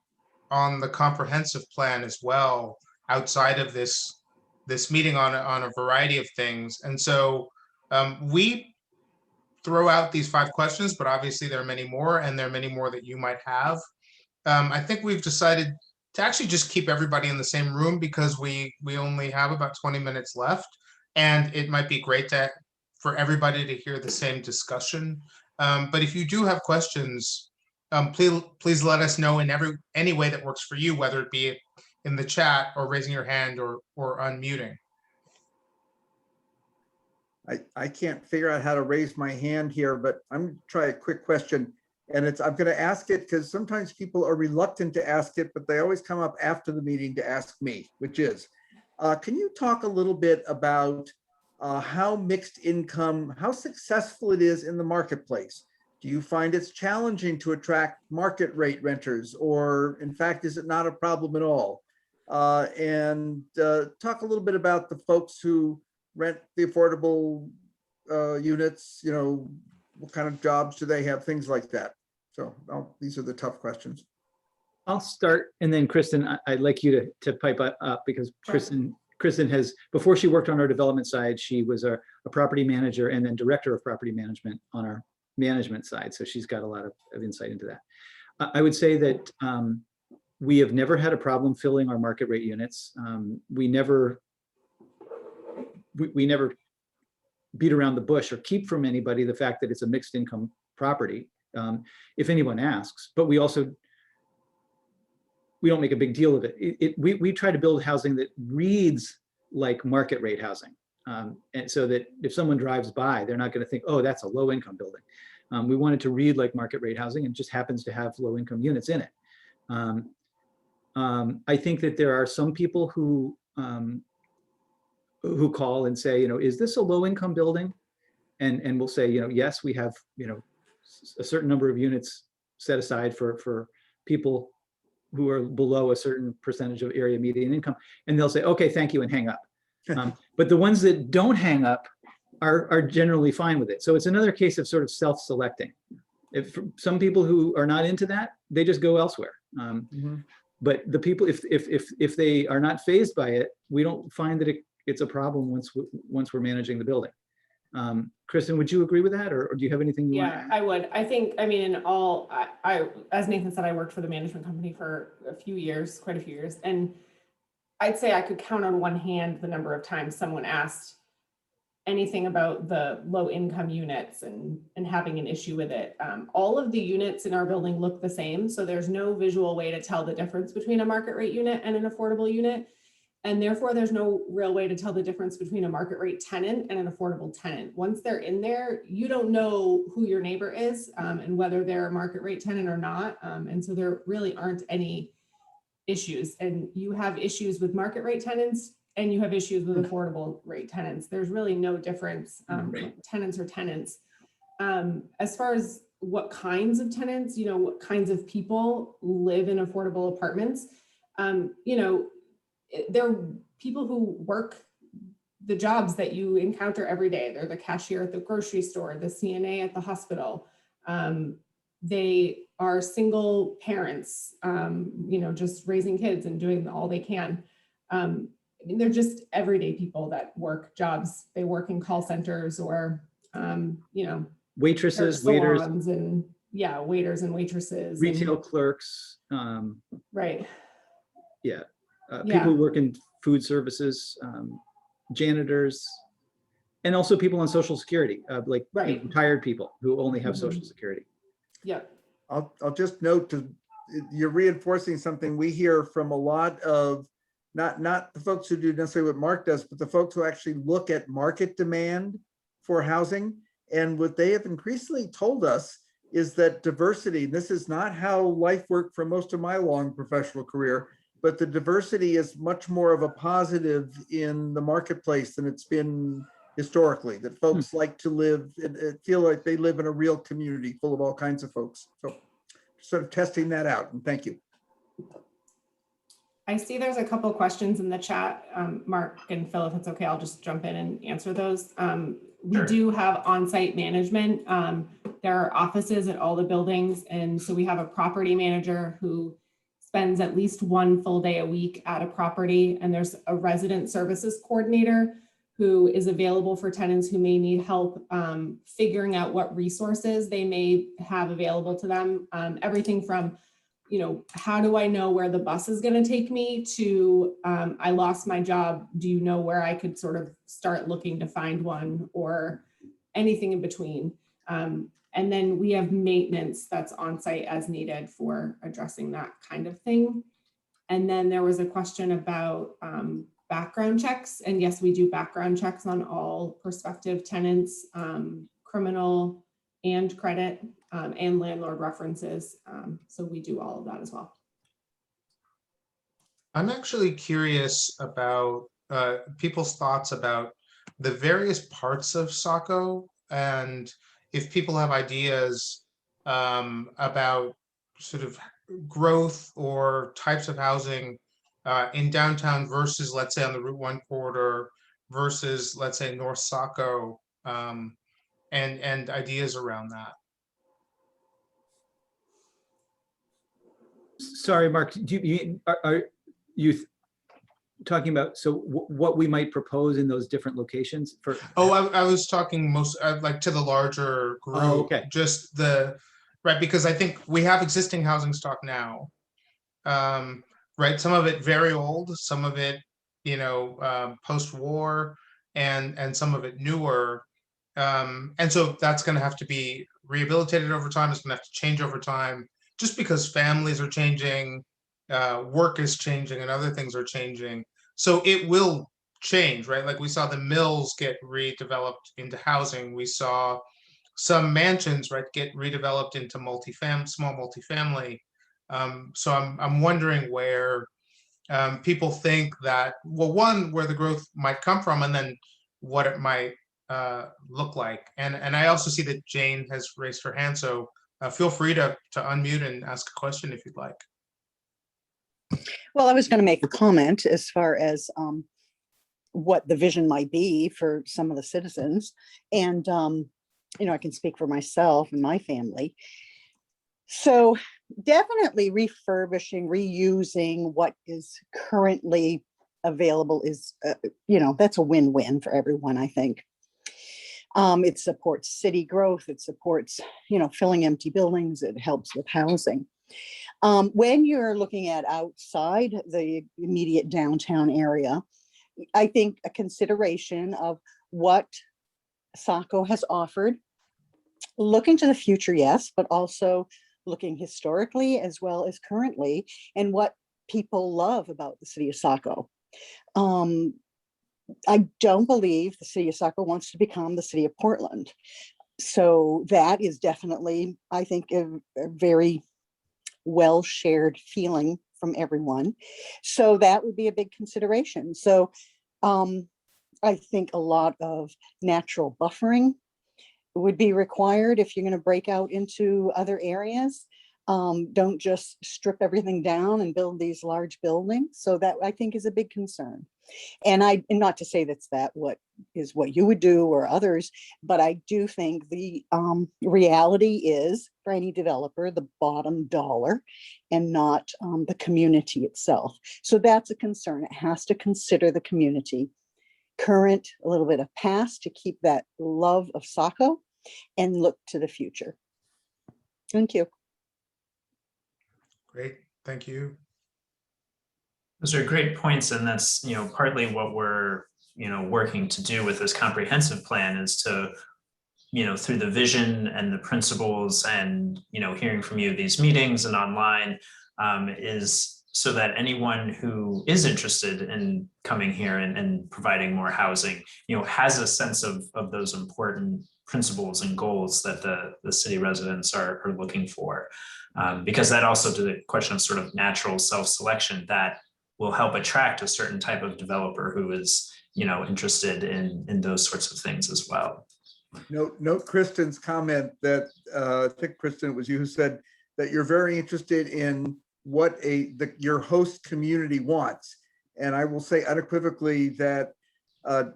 [SPEAKER 3] on the comprehensive plan as well, outside of this meeting on a variety of things. And so we throw out these 5 questions, but obviously there are many more, and there are many more that you might have. I think we've decided to actually just keep everybody in the same room because we only have about 20 minutes left, and it might be great for everybody to hear the same discussion. But if you do have questions, please let us know in any way that works for you, whether it be in the chat or raising your hand or unmuting.
[SPEAKER 2] I can't figure out how to raise my hand here, but I'm going to try a quick question. And I'm going to ask it because sometimes people are reluctant to ask it, but they always come up after the meeting to ask me, which is, can you talk a little bit about how mixed income, how successful it is in the marketplace? Do you find it's challenging to attract market rate renters, or in fact, is it not a problem at all? And talk a little bit about the folks who rent the affordable units, you know, what kind of jobs do they have, things like that. So these are the tough questions.
[SPEAKER 6] I'll start, and then Kristen, I'd like you to pipe up because Kristen has, before she worked on our development side, she was a property manager and then director of property management on our management side. So she's got a lot of insight into that. I would say that we have never had a problem filling our market rate units. We never beat around the bush or keep from anybody the fact that it's a mixed income property, if anyone asks, but we don't make a big deal of it. We try to build housing that reads like market rate housing. And so that if someone drives by, they're not going to think, oh, that's a low income building. We want it to read like market rate housing, and just happens to have low income units in it. I think that there are some people who call and say, you know, is this a low income building? And we'll say, you know, yes, we have, you know, a certain number of units set aside for people who are below a certain percentage of area median income. And they'll say, okay, thank you, and hang up. But the ones that don't hang up are generally fine with it. So it's another case of sort of self-selecting. If some people who are not into that, they just go elsewhere. But the people, if they are not fazed by it, we don't find that it's a problem once we're managing the building. Kristen, would you agree with that, or do you have anything you want to add?
[SPEAKER 7] I would. I think, I mean, I as Nathan said, I worked for the management company for quite a few years, and I'd say I could count on one hand the number of times someone asked anything about the low income units and having an issue with it. All of the units in our building look the same, so there's no visual way to tell the difference between a market rate unit and an affordable unit. And therefore, there's no real way to tell the difference between a market rate tenant and an affordable tenant. Once they're in there, you don't know who your neighbor is and whether they're a market rate tenant or not. And so there really aren't any issues. And you have issues with market rate tenants and you have issues with affordable rate tenants. There's really no difference. Tenants are tenants. As far as what kinds of tenants, you know, what kinds of people live in affordable apartments, you know, there are people who work the jobs that you encounter every day. They're the cashier at the grocery store, the CNA at the hospital. They are single parents, you know, just raising kids and doing all they can. I mean, they're just everyday people that work jobs. They work in call centers or, you know,
[SPEAKER 6] waitresses, waiters,
[SPEAKER 7] and waiters and waitresses,
[SPEAKER 6] retail clerks.
[SPEAKER 7] Right.
[SPEAKER 6] Yeah. People who work in food services, janitors, and also people on Social Security, like retired people who only have Social Security.
[SPEAKER 7] Yeah.
[SPEAKER 2] I'll just note you're reinforcing something we hear from a lot of not the folks who do necessarily what Mark does, but the folks who actually look at market demand for housing. And what they have increasingly told us is that diversity, this is not how life worked for most of my long professional career, but the diversity is much more of a positive in the marketplace than it's been historically, that folks like to live and feel like they live in a real community full of all kinds of folks. So sort of testing that out, and thank you.
[SPEAKER 7] I see there's a couple of questions in the chat. Mark and Phil, if it's okay, I'll just jump in and answer those. We
[SPEAKER 1] Sure.
[SPEAKER 7] do have on-site management. There are offices at all the buildings. And so we have a property manager who spends at least one full day a week at a property. And there's a resident services coordinator who is available for tenants who may need help figuring out what resources they may have available to them. Everything from, how do I know where the bus is going to take me to I lost my job. Do you know where I could sort of start looking to find one, or anything in between? And then we have maintenance that's on site as needed for addressing that kind of thing. And then there was a question about background checks. And yes, we do background checks on all prospective tenants, criminal and credit, and landlord references. So we do all of that as well.
[SPEAKER 3] I'm actually curious about people's thoughts about the various parts of Saco, and if people have ideas about sort of growth or types of housing in downtown versus, let's say, on the Route 1 corridor versus, let's say, North Saco, and ideas around that.
[SPEAKER 6] Sorry, Mark, are you talking about, so what we might propose in those different locations for?
[SPEAKER 3] Oh, I was talking most like to the larger group.
[SPEAKER 6] Oh, okay.
[SPEAKER 3] Just right, because I think we have existing housing stock now. Right, some of it very old, some of it, post-war, and some of it newer. And so that's going to have to be rehabilitated over time. It's going to have to change over time, just because families are changing, work is changing, and other things are changing. So it will change, right? Like we saw the mills get redeveloped into housing. We saw some mansions, right, get redeveloped into small multifamily. So I'm wondering where people think that, well, one, where the growth might come from, and then what it might look like. And I also see that Jane has raised her hand, so feel free to unmute and ask a question if you'd like.
[SPEAKER 8] Well, I was going to make a comment as far as what the vision might be for some of the citizens. And, I can speak for myself and my family. So definitely refurbishing, reusing what is currently available is, that's a win-win for everyone, I think. It supports city growth. It supports, filling empty buildings. It helps with housing. When you're looking at outside the immediate downtown area, I think a consideration of what Saco has offered, looking to the future, yes, but also looking historically as well as currently, and what people love about the city of Saco. I don't believe the city of Saco wants to become the city of Portland. So that is definitely, I think, a very well shared feeling from everyone. So that would be a big consideration. So I think a lot of natural buffering would be required if you're going to break out into other areas. Don't just strip everything down and build these large buildings. So that, I think, is a big concern. And not to say that's what you would do or others, but I do think the reality is for any developer, the bottom dollar and not the community itself. So that's a concern. It has to consider the community, current, a little bit of past, to keep that love of Saco and look to the future. Thank you.
[SPEAKER 3] Great, thank you.
[SPEAKER 1] Those are great points, and that's partly what we're working to do with this comprehensive plan, is to through the vision and the principles and hearing from you at these meetings and online, is so that anyone who is interested in coming here and providing more housing, has a sense of those important principles and goals that the city residents are looking for. Because that also, to the question of sort of natural self-selection, that will help attract a certain type of developer who is, interested in those sorts of things as well.
[SPEAKER 2] Note Kristen's comment that, I think Kristen, it was you who said that you're very interested in what your host community wants. And I will say unequivocally that a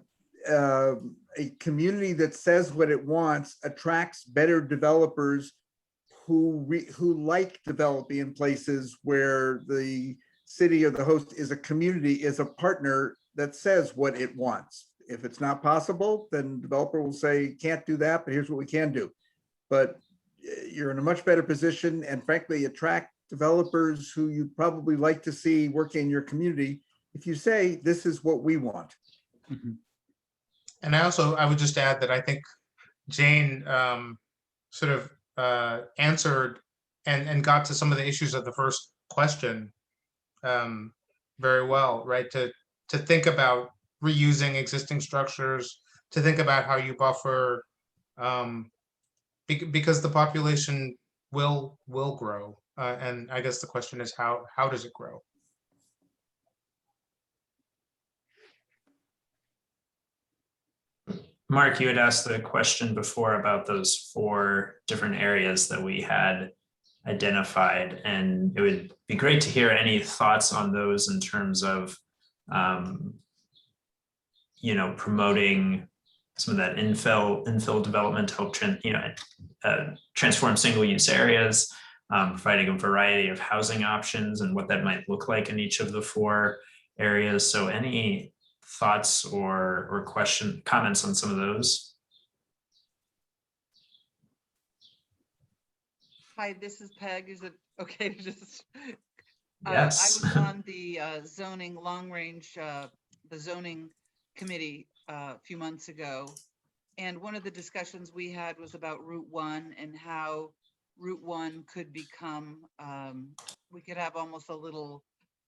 [SPEAKER 2] community that says what it wants attracts better developers who like developing in places where the city or the host is a community, is a partner that says what it wants. If it's not possible, then the developer will say, can't do that, but here's what we can do. But you're in a much better position, and frankly, attract developers who you'd probably like to see working in your community if you say, this is what we want.
[SPEAKER 6] Mhm.
[SPEAKER 3] And I would just add that I think Jane sort of answered and got to some of the issues of the first question very well, right? To think about reusing existing structures, to think about how you buffer, because the population will grow. And I guess the question is, how does it grow?
[SPEAKER 1] Mark, you had asked the question before about those 4 different areas that we had identified, and it would be great to hear any thoughts on those in terms of, promoting some of that infill development to help transform single-use areas, providing a variety of housing options and what that might look like in each of the 4 areas. So any thoughts or comments on some of those?
[SPEAKER 9] Hi, this is Peg. Is it okay to just?
[SPEAKER 1] Yes.
[SPEAKER 9] I was on the zoning long range, the zoning committee a few months ago. And one of the discussions we had was about Route 1 and how Route 1 could become, we could have almost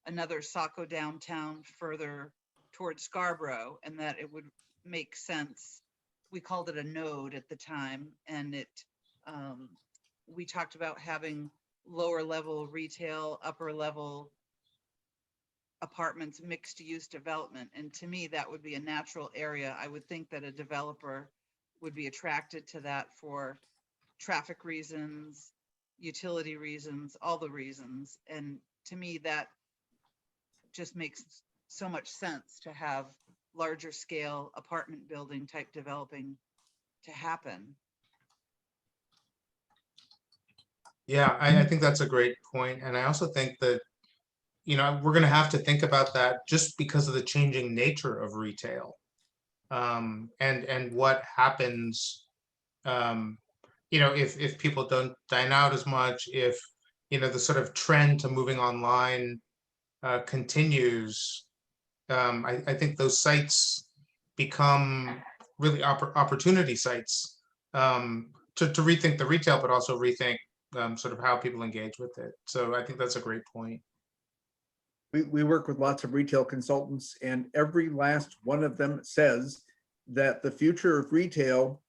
[SPEAKER 9] another Saco downtown further towards Scarborough, and that it would make sense. We called it a node at the time, and we talked about having lower level retail, upper level apartments, mixed use development. And to me, that would be a natural area. I would think that a developer would be attracted to that for traffic reasons, utility reasons, all the reasons. And to me, that just makes so much sense to have larger scale apartment building type developing to happen.
[SPEAKER 3] Yeah, I think that's a great point. And I also think that, we're going to have to think about that just because of the changing nature of retail, and what happens, if people don't dine out as much, if, the sort of trend to moving online continues. I think those sites become really opportunity sites to rethink the retail, but also rethink sort of how people engage with it. So I think that's a great point.
[SPEAKER 2] We work with lots of retail consultants, and every last one of them says that the future of retail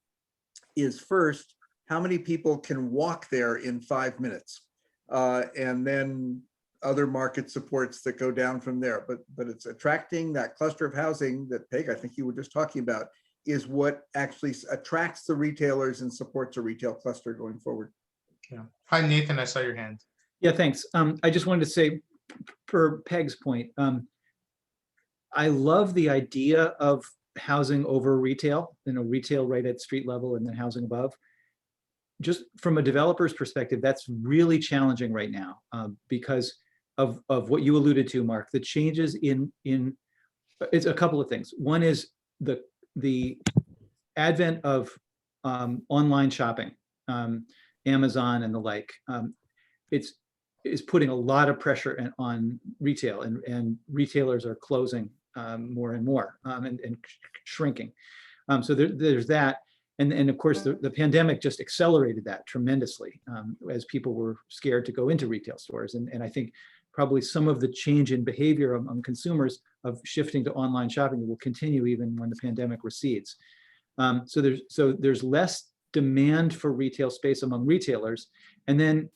[SPEAKER 2] is, first, how many people can walk there in 5 minutes, and then other market supports that go down from there. But it's attracting that cluster of housing that, Peg, I think you were just talking about, is what actually attracts the retailers and supports a retail cluster going forward.
[SPEAKER 3] Yeah. Hi, Nathan, I saw your hand.
[SPEAKER 6] Yeah, thanks. I just wanted to say, per Peg's point, I love the idea of housing over retail, retail right at street level and then housing above. Just from a developer's perspective, that's really challenging right now because of what you alluded to, Mark. The changes in it's a couple of things. One is the advent of online shopping, Amazon and the like. It's putting a lot of pressure on retail, and retailers are closing more and more and shrinking. So there's that. And of course, the pandemic just accelerated that tremendously as people were scared to go into retail stores. And I think probably some of the change in behavior among consumers of shifting to online shopping will continue even when the pandemic recedes. So there's less demand for retail space among retailers. And then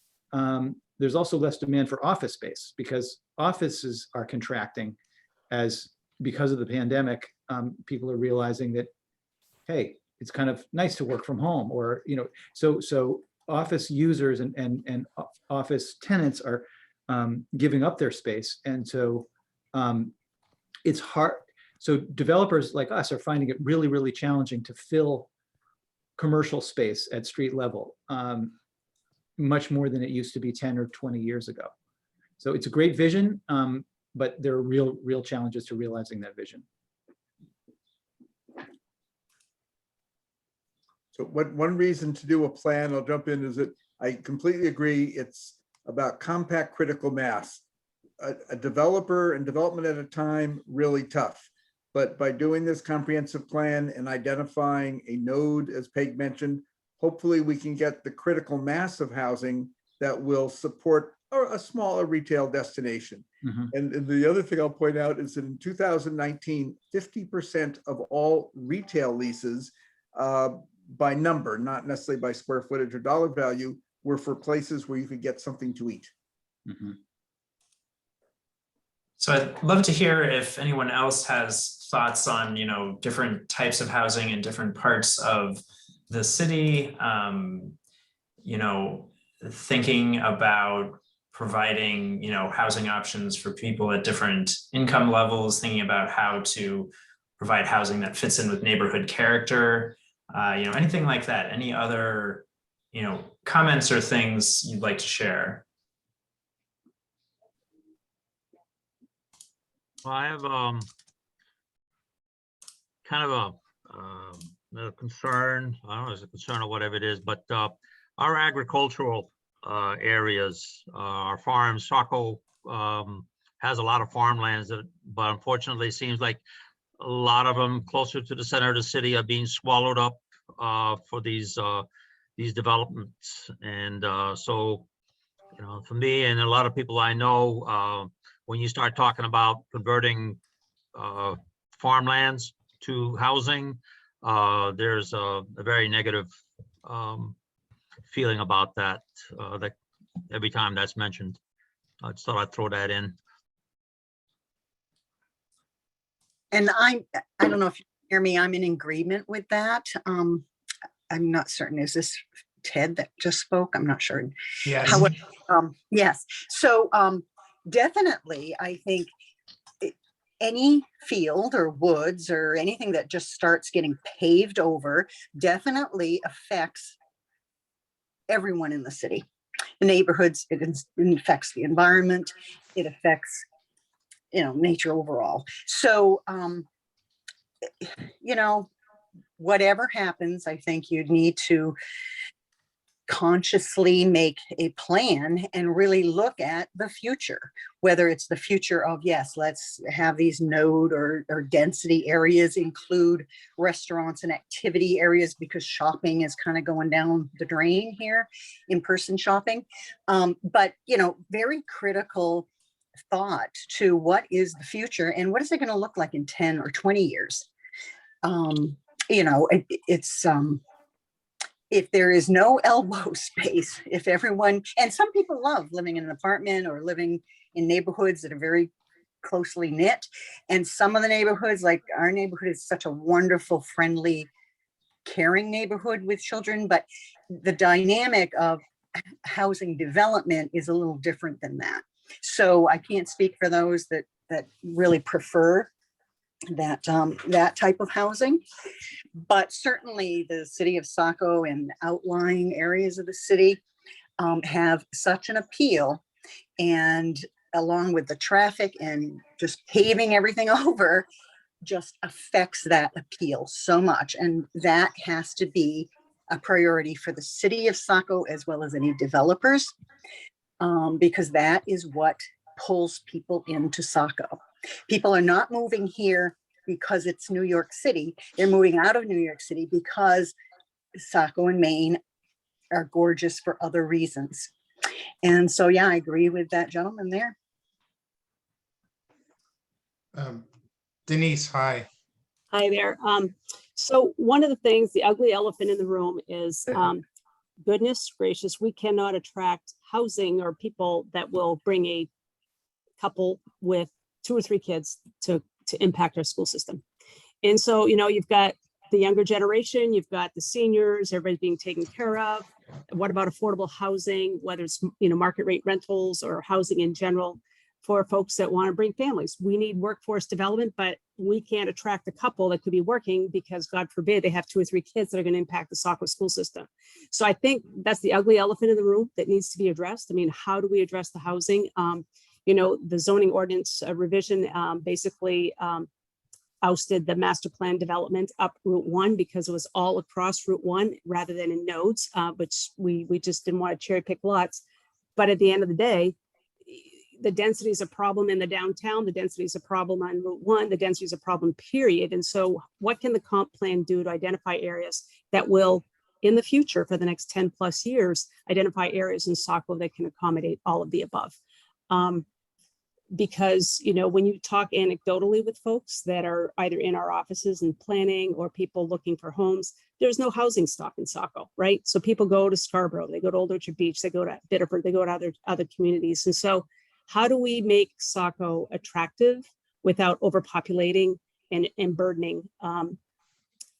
[SPEAKER 6] there's also less demand for office space because offices are contracting because of the pandemic. People are realizing that, hey, it's kind of nice to work from home, or, so office users and office tenants are giving up their space. And so it's hard. So developers like us are finding it really, really challenging to fill commercial space at street level, much more than it used to be 10 or 20 years ago. So it's a great vision, but there are real challenges to realizing that vision.
[SPEAKER 2] So one reason to do a plan, I'll jump in, is that I completely agree. It's about compact critical mass. A developer and development at a time, really tough. But by doing this comprehensive plan and identifying a node, as Peg mentioned, hopefully we can get the critical mass of housing that will support a smaller retail destination. And the other thing I'll point out is that in 2019, 50% of all retail leases by number, not necessarily by square footage or dollar value, were for places where you could get something to eat.
[SPEAKER 1] So I'd love to hear if anyone else has thoughts on, different types of housing in different parts of the city, thinking about providing, housing options for people at different income levels, thinking about how to provide housing that fits in with neighborhood character, anything like that. Any other, comments or things you'd like to share?
[SPEAKER 5] Well, I have kind of a concern. I don't know if it's a concern or whatever it is, but our agricultural areas, our farms, Saco has a lot of farmlands, but unfortunately, it seems like a lot of them closer to the center of the city are being swallowed up for these developments. And so, for me and a lot of people I know, when you start talking about converting farmlands to housing, there's a very negative feeling about that, that every time that's mentioned. I just thought I'd throw that in.
[SPEAKER 8] And I don't know if you hear me, I'm in agreement with that. I'm not certain, is this Ted that just spoke? I'm not sure.
[SPEAKER 3] Yes.
[SPEAKER 8] However, yes. So definitely, I think any field or woods or anything that just starts getting paved over definitely affects everyone in the city. The neighborhoods, it affects the environment, it affects, nature overall. So, whatever happens, I think you'd need to consciously make a plan and really look at the future, whether it's the future of, yes, let's have these node or density areas include restaurants and activity areas, because shopping is kind of going down the drain here, in-person shopping. But, very critical thought to what is the future and what is it going to look like in 10 or 20 years. If there is no elbow space, if everyone, and some people love living in an apartment or living in neighborhoods that are very closely knit. And some of the neighborhoods, like our neighborhood, is such a wonderful, friendly, caring neighborhood with children. But the dynamic of housing development is a little different than that. So I can't speak for those that really prefer that type of housing, but certainly the city of Saco and outlying areas of the city have such an appeal, and along with the traffic and just paving everything over just affects that appeal so much, and that has to be a priority for the city of Saco as well as any developers, because that is what pulls people into Saco. People are not moving here because it's New York City. They're moving out of New York City because Saco and Maine are gorgeous for other reasons. And so, yeah, I agree with that gentleman there.
[SPEAKER 3] Denise, hi.
[SPEAKER 10] Hi there. So one of the things, the ugly elephant in the room is, goodness gracious, we cannot attract housing or people that will bring a couple with 2 or 3 kids to impact our school system. And so, you've got the younger generation, you've got the seniors, everybody's being taken care of. What about affordable housing, whether it's, market rate rentals or housing in general for folks that want to bring families? We need workforce development, but we can't attract a couple that could be working because, God forbid, they have 2 or 3 kids that are going to impact the Saco school system. So I think that's the ugly elephant in the room that needs to be addressed. I mean, how do we address the housing? The zoning ordinance revision basically ousted the master plan development up Route 1 because it was all across Route 1 rather than in nodes, which we just didn't want to cherry pick lots. But at the end of the day, the density is a problem in the downtown, the density is a problem on Route 1, the density is a problem, period. And so what can the comp plan do to identify areas that will, in the future, for the next 10 plus years, identify areas in Saco that can accommodate all of the above? Because, when you talk anecdotally with folks that are either in our offices and planning or people looking for homes, there's no housing stock in Saco, right? So people go to Scarborough, they go to Old Orchard Beach, they go to Biddeford, they go to other communities. And so how do we make Saco attractive without overpopulating and burdening,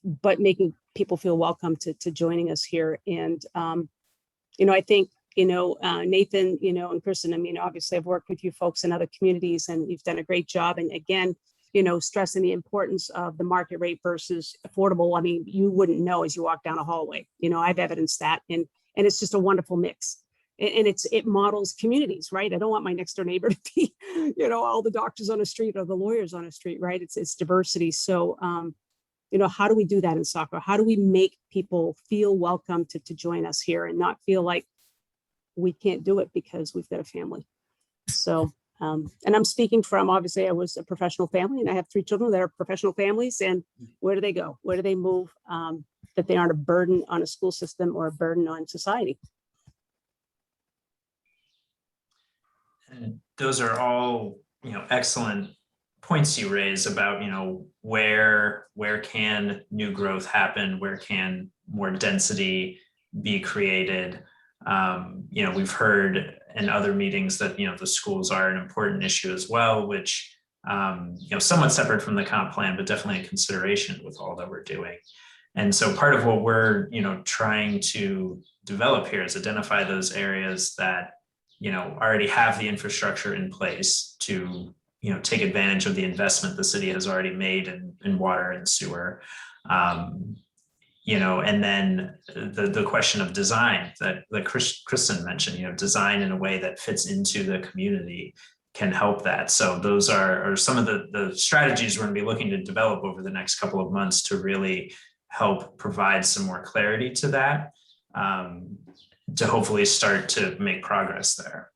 [SPEAKER 10] but making people feel welcome to joining us here? And, I think, Nathan, and Kristen, I mean, obviously I've worked with you folks in other communities and you've done a great job. And again, stressing the importance of the market rate versus affordable. I mean, you wouldn't know as you walk down a hallway, I've evidenced that. And it's just a wonderful mix. And it models communities, right? I don't want my next door neighbor to be, all the doctors on the street or the lawyers on the street, right? It's diversity. So, how do we do that in Saco? How do we make people feel welcome to join us here and not feel like we can't do it because we've got a family? So, and I'm speaking from, obviously I was a professional family and I have 3 children that are professional families, and where do they go? Where do they move? That they aren't a burden on a school system or a burden on society.
[SPEAKER 1] And those are all, excellent points you raise about, where can new growth happen? Where can more density be created? We've heard in other meetings that, the schools are an important issue as well, which, somewhat separate from the comp plan, but definitely a consideration with all that we're doing. And so part of what we're, trying to develop here is identify those areas that, already have the infrastructure in place to, take advantage of the investment the city has already made in water and sewer. And then the question of design that Kristen mentioned, design in a way that fits into the community can help that. So those are some of the strategies we're going to be looking to develop over the next couple of months to really help provide some more clarity to that, to hopefully start to make progress there.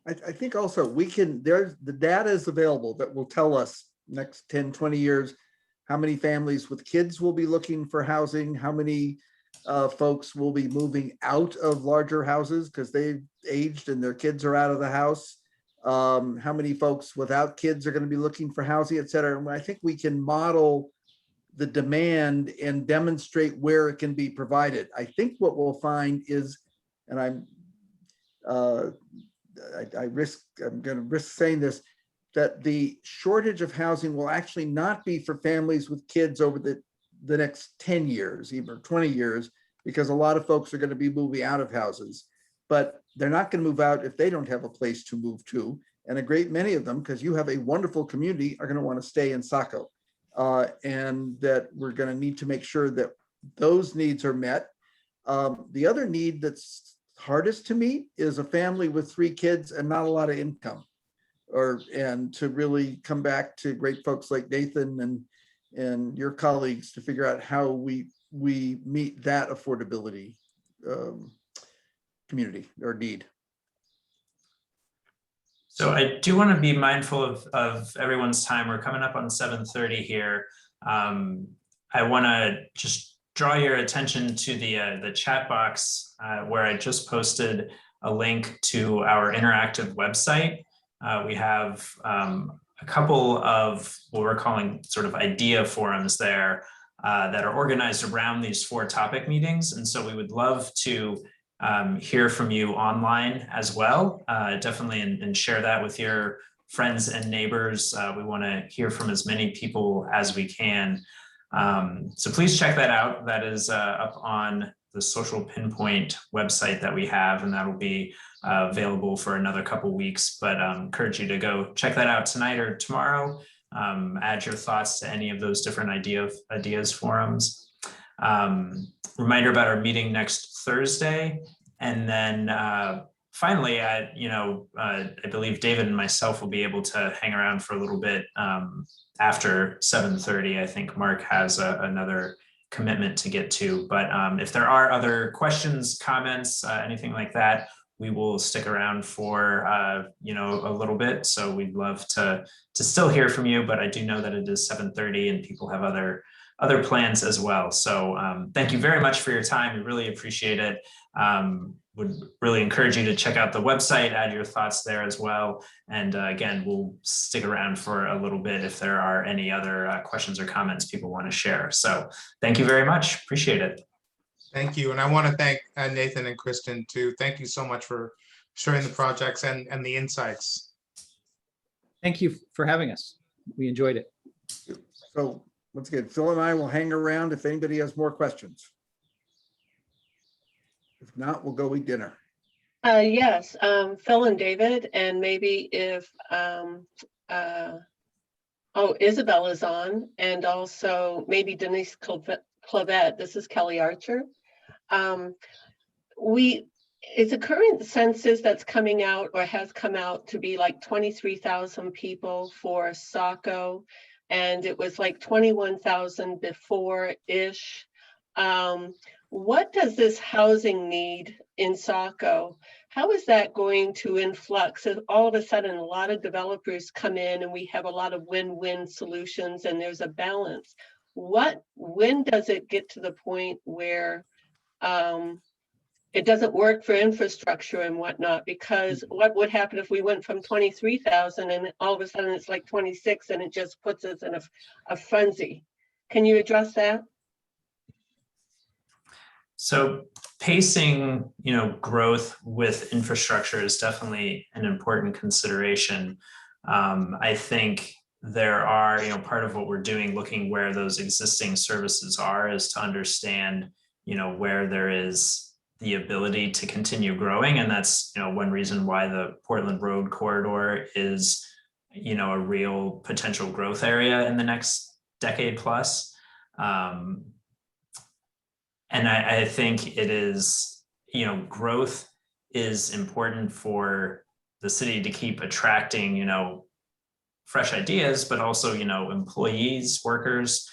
[SPEAKER 2] I think also the data is available that will tell us next 10, 20 years, how many families with kids will be looking for housing, how many folks will be moving out of larger houses because they've aged and their kids are out of the house, how many folks without kids are going to be looking for housing, et cetera. And I think we can model the demand and demonstrate where it can be provided. I think what we'll find is, and I'm going to risk saying this, that the shortage of housing will actually not be for families with kids over the next 10 years, even 20 years, because a lot of folks are going to be moving out of houses, but they're not going to move out if they don't have a place to move to. And a great many of them, because you have a wonderful community, are going to want to stay in Saco. And that we're going to need to make sure that those needs are met. The other need that's hardest to meet is a family with 3 kids and not a lot of income, and to really come back to great folks like Nathan and your colleagues to figure out how we meet that affordability community or need.
[SPEAKER 1] So I do want to be mindful of everyone's time. We're coming up on 7:30 here. I want to just draw your attention to the chat box where I just posted a link to our interactive website. We have a a couple of what we're calling sort of idea forums there that are organized around these 4 topic meetings. And so we would love to hear from you online as well. Definitely and share that with your friends and neighbors. We want to hear from as many people as we can. So please check that out. That is up on the Social Pinpoint website that we have, and that'll be available for another couple weeks. But encourage you to go check that out tonight or tomorrow. Add your thoughts to any of those different ideas forums. Reminder about our meeting next Thursday, and then finally, I believe David and myself will be able to hang around for a little bit after 7:30. I think Mark has another commitment to get to, but if there are other questions, comments, anything like that, we will stick around for a little bit. So we'd love to still hear from you, but I do know that it is 7:30 and people have other plans as well. So thank you very much for your time. We really appreciate it. Would really encourage you to check out the website, add your thoughts there as well. And again, we'll stick around for a little bit if there are any other questions or comments people want to share. So thank you very much. Appreciate it.
[SPEAKER 3] Thank you. And I want to thank Nathan and Kristen too. Thank you so much for sharing the projects and the insights.
[SPEAKER 6] Thank you for having us. We enjoyed it.
[SPEAKER 2] So once again, Phil and I will hang around if anybody has more questions. If not, we'll go eat dinner.
[SPEAKER 11] Yes, Phil and David, and maybe if Isabel is on, and also maybe Denise Clavette. This is Kelly Archer. It's a current census that's coming out or has come out to be like 23,000 people for Saco, and it was like 21,000 before-ish. What does this housing need in Saco? How is that going to influx? If all of a sudden a lot of developers come in and we have a lot of win-win solutions and there's a balance. When does it get to the point where it doesn't work for infrastructure and whatnot? Because what would happen if we went from 23,000 and all of a sudden it's like 26 and it just puts us in a frenzy? Can you address that?
[SPEAKER 1] So pacing, growth with infrastructure is definitely an important consideration. I think there are, part of what we're doing, looking where those existing services are, is to understand, where there is the ability to continue growing. And that's, one reason why the Portland Road Corridor is, a real potential growth area in the next decade plus. And I think it is, growth is important for the city to keep attracting, fresh ideas, but also, employees, workers,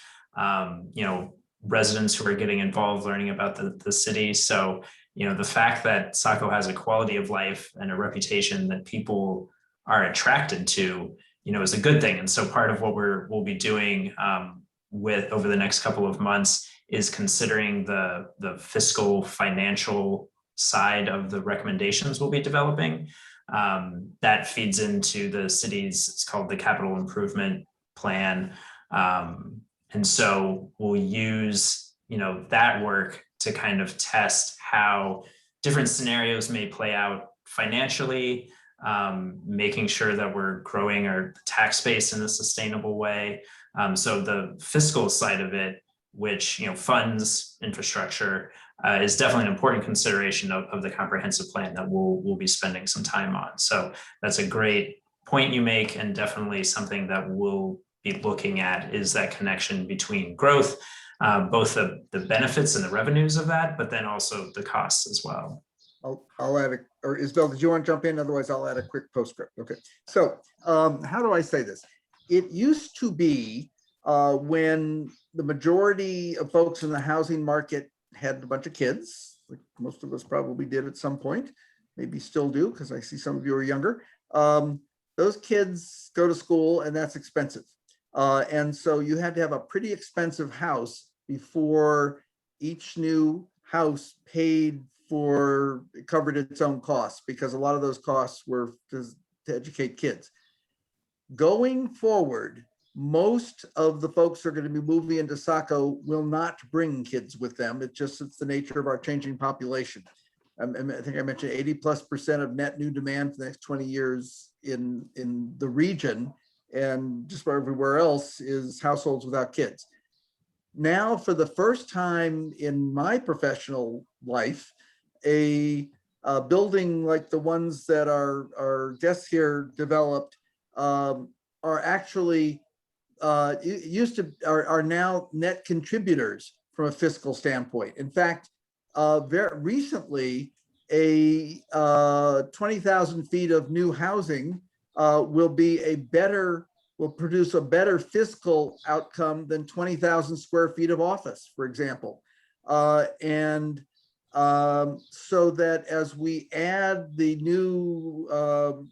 [SPEAKER 1] residents who are getting involved, learning about the city. So, the fact that Saco has a quality of life and a reputation that people are attracted to, is a good thing. And so part of what we'll be doing over the next couple of months is considering the fiscal financial side of the recommendations we'll be developing. That feeds into the city's, it's called the Capital Improvement Plan. And so we'll use, that work to kind of test how different scenarios may play out financially, making sure that we're growing our tax base in a sustainable way. So the fiscal side of it, which funds infrastructure, is definitely an important consideration of the comprehensive plan that we'll be spending some time on. So that's a great point you make, and definitely something that we'll be looking at, is that connection between growth, both the benefits and the revenues of that, but then also the costs as well.
[SPEAKER 2] I'll add or Isabel, did you want to jump in? Otherwise, I'll add a quick postscript. Okay. So how do I say this? It used to be when the majority of folks in the housing market had a bunch of kids, like most of us probably did at some point, maybe still do, because I see some of you are younger. Those kids go to school and that's expensive. And so you had to have a pretty expensive house before each new house covered its own costs, because a lot of those costs were to educate kids. Going forward, most of the folks who are going to be moving into Saco will not bring kids with them. It's the nature of our changing population. I think I mentioned 80+% of net new demand for the next 20 years in the region, and just about everywhere else is households without kids. Now, for the first time in my professional life, a building like the ones that our guests here developed are actually are now net contributors from a fiscal standpoint. In fact, very recently, a 20,000 feet of new housing will produce a better fiscal outcome than 20,000 square feet of office, for example. So that as we add the new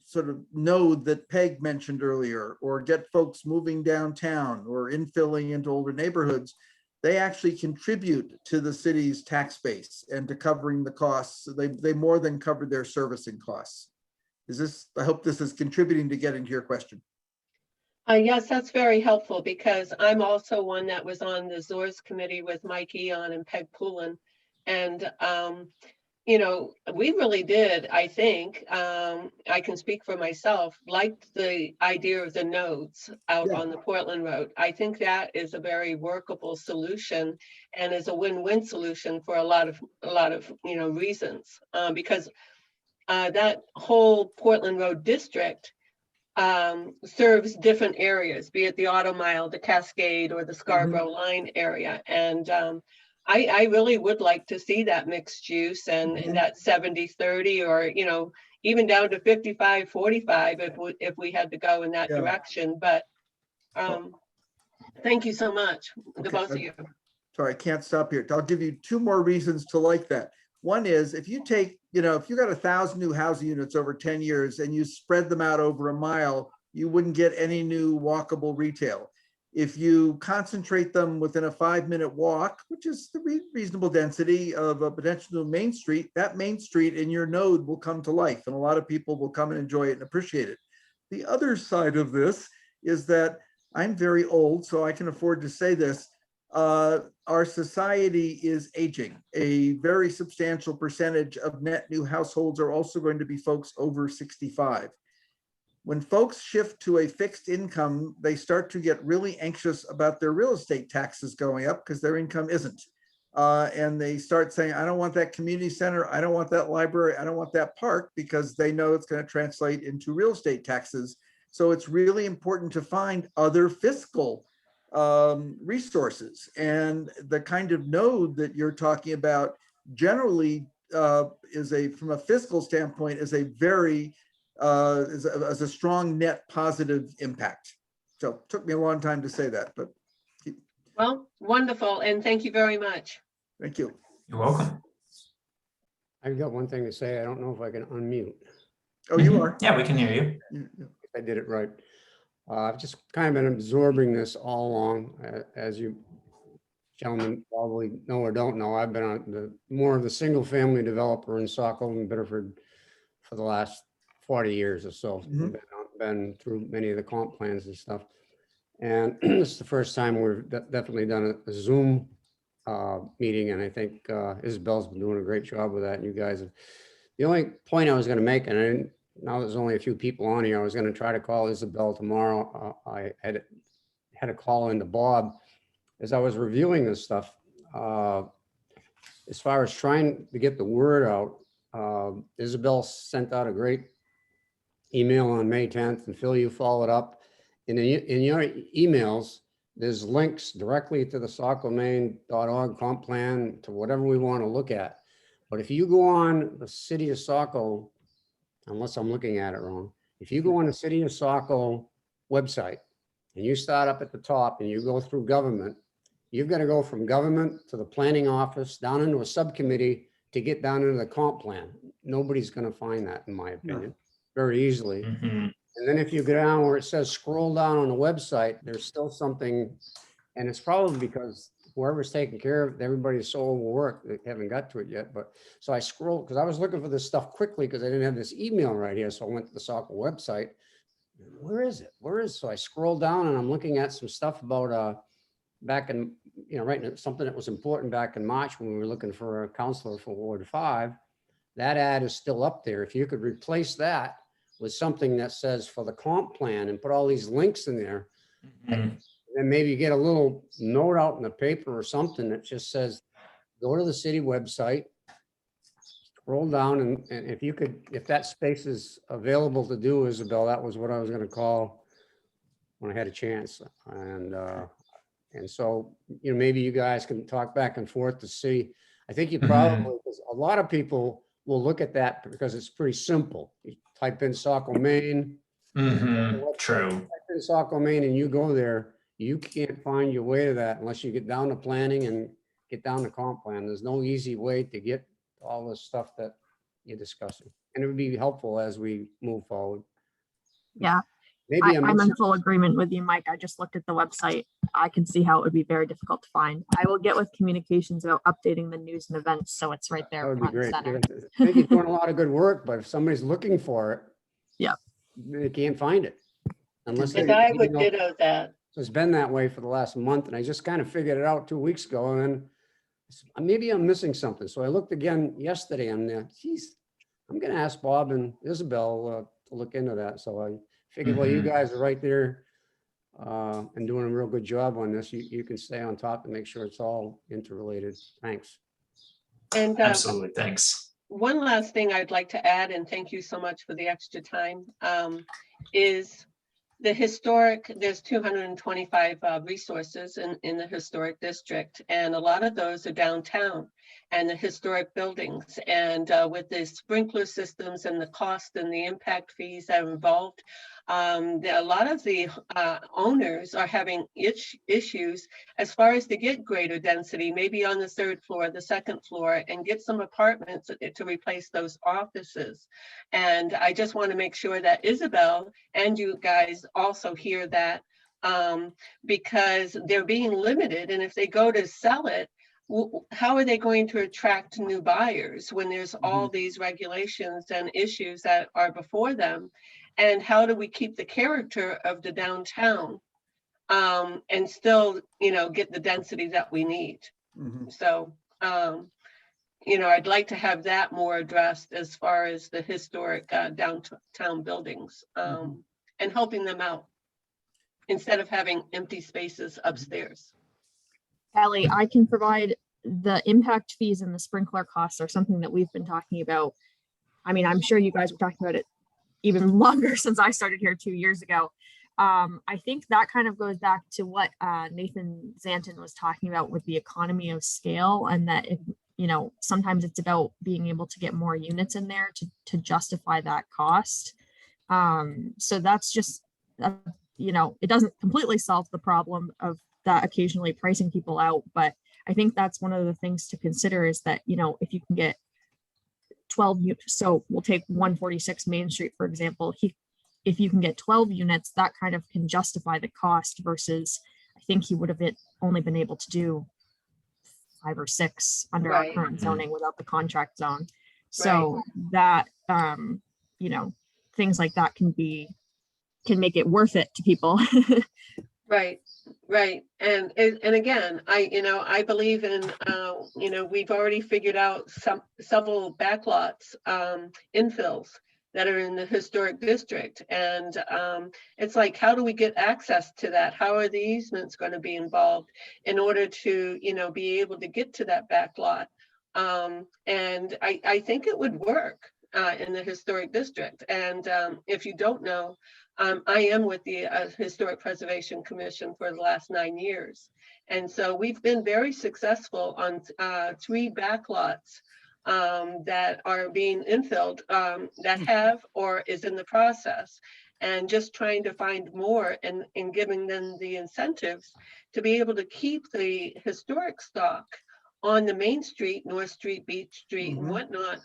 [SPEAKER 2] sort of node that Peg mentioned earlier, or get folks moving downtown or infilling into older neighborhoods, they actually contribute to the city's tax base and to covering the costs. They more than covered their servicing costs. I hope this is contributing to getting to your question.
[SPEAKER 11] Yes, that's very helpful, because I'm also one that was on the ZORS committee with Mike Eon and Peg Poulin. And, you know, we really did, I think, I can speak for myself, liked the idea of the nodes out on the Portland Road. I think that is a very workable solution and is a win-win solution for a lot of you know, reasons, because that whole Portland Road district serves different areas, be it the Auto Mile, the Cascade, or the Scarborough Line area. And I really would like to see that mixed use and that 70-30, or, you know, even down to 55-45 if we had to go in that direction. But thank you so much, the both of you.
[SPEAKER 2] Sorry, I can't stop here. I'll give you two more reasons to like that. One is, if you take, you know, if you got 1,000 new housing units over 10 years and you spread them out over a mile, you wouldn't get any new walkable retail. If you concentrate them within a 5-minute walk, which is the reasonable density of a potential main street, that main street in your node will come to life, and a lot of people will come and enjoy it and appreciate it. The other side of this is that I'm very old, so I can afford to say this. Our society is aging. A very substantial percentage of net new households are also going to be folks over 65. When folks shift to a fixed income, they start to get really anxious about their real estate taxes going up because their income isn't. And they start saying, I don't want that community center, I don't want that library, I don't want that park, because they know it's going to translate into real estate taxes. So it's really important to find other fiscal resources. And the kind of node that you're talking about generally from a fiscal standpoint, is a very is a strong net positive impact. So it took me a long time to say that, but.
[SPEAKER 11] Well, wonderful. And thank you very much.
[SPEAKER 2] Thank you.
[SPEAKER 1] You're welcome.
[SPEAKER 12] I've got one thing to say. I don't know if I can unmute.
[SPEAKER 2] Oh, you are?
[SPEAKER 1] Yeah, we can hear you.
[SPEAKER 12] I did it right. I've just kind of been absorbing this all along. As you gentlemen probably know or don't know, I've been on more of the single family developer in Saco and Biddeford for the last 40 years or so. Been through many of the comp plans and stuff. And this is the first time we've definitely done a Zoom meeting. And I think Isabel's been doing a great job with that. And you guys have. The only point I was going to make, and I didn't, now there's only a few people on here, I was going to try to call Isabel tomorrow. I had a call into Bob as I was reviewing this stuff. As far as trying to get the word out, Isabel sent out a great email on May 10th, and Phil, you followed up. In your emails, there's links directly to the sacomaine.org comp plan, to whatever we want to look at. But if you go on the City of Saco, unless I'm looking at it wrong, if you go on the City of Saco website and you start up at the top and you go through government, you've got to go from government to the planning office, down into a subcommittee to get down into the comp plan. Nobody's going to find that, in my opinion, very easily. And then if you go down where it says scroll down on the website, there's still something, and it's probably because whoever's taking care of everybody's so overworked, they haven't got to it yet. But so I scrolled, because I was looking for this stuff quickly because I didn't have this email right here. So I went to the Saco website, where is it? Where is, so I scroll down and I'm looking at some stuff about, back in, right, something that was important back in March when we were looking for a counselor for Ward 5. That ad is still up there. If you could replace that with something that says for the comp plan and put all these links in there,
[SPEAKER 1] Mhm.
[SPEAKER 12] then maybe you get a little note out in the paper or something that just says, go to the city website, scroll down, and if you could, if that space is available to do, Isabel, that was what I was gonna call when I had a chance. And so, maybe you guys can talk back and forth to see. I think you probably, because a lot of people will look at that because it's pretty simple. You type in Saco, Maine.
[SPEAKER 1] True.
[SPEAKER 12] Type in Saco, Maine, and you go there. You can't find your way to that unless you get down to planning and get down to comp plan. There's no easy way to get all the stuff that you're discussing. And it would be helpful as we move forward.
[SPEAKER 4] Yeah,
[SPEAKER 12] Maybe
[SPEAKER 4] I'm in full agreement with you, Mike. I just looked at the website. I can see how it would be very difficult to find. I will get with communications about updating the news and events, so it's right there.
[SPEAKER 12] That would be
[SPEAKER 4] front and
[SPEAKER 12] great.
[SPEAKER 4] center.
[SPEAKER 12] I think you're doing a lot of good work, but if somebody's looking for it,
[SPEAKER 4] Yeah,
[SPEAKER 12] they can't find it. Unless they,
[SPEAKER 11] And I would ditto that.
[SPEAKER 12] So it's been that way for the last month, and I just kind of figured it out 2 weeks ago, and then maybe I'm missing something. So I looked again yesterday, and geez, I'm gonna ask Bob and Isabel to look into that. So I figured, well, you guys are right there and doing a real good job on this. You can stay on top and make sure it's all interrelated. Thanks.
[SPEAKER 11] And
[SPEAKER 1] Absolutely, thanks.
[SPEAKER 11] one last thing I'd like to add, and thank you so much for the extra time, is the historic, there's 225 resources in the historic district, and a lot of those are downtown and the historic buildings. And with the sprinkler systems and the cost and the impact fees that are involved, a lot of the owners are having issues as far as to get greater density, maybe on the third floor, the second floor, and get some apartments to replace those offices. And I just want to make sure that Isabel and you guys also hear that, because they're being limited. And if they go to sell it, how are they going to attract new buyers when there's all these regulations and issues that are before them? And how do we keep the character of the downtown and still, get the density that we need? So, I'd like to have that more addressed as far as the historic downtown buildings and helping them out instead of having empty spaces upstairs.
[SPEAKER 4] Allie, I can provide the impact fees and the sprinkler costs are something that we've been talking about. I mean, I'm sure you guys were talking about it even longer since I started here 2 years ago. I think that kind of goes back to what Nathan Zanton was talking about with the economy of scale, and that sometimes it's about being able to get more units in there to justify that cost. So that's just, it doesn't completely solve the problem of that occasionally pricing people out, but I think that's one of the things to consider is that, if you can get 12 units, so we'll take 146 Main Street, for example, if you can get 12 units, that kind of can justify the cost versus I think he would have only been able to do 5 or 6 under our current zoning without the contract zone. So that, things like that can make it worth it to people.
[SPEAKER 11] Right. And again, I believe in, we've already figured out several backlots, infills that are in the historic district. And it's like, how do we get access to that? How are the easements going to be involved in order to, be able to get to that backlot? And I think it would work in the historic district. And if you don't know, I am with the Historic Preservation Commission for the last 9 years. And so we've been very successful on 3 backlots that are being infilled that have or is in the process, and just trying to find more and giving them the incentives to be able to keep the historic stock on the Main Street, North Street, Beach Street, and whatnot,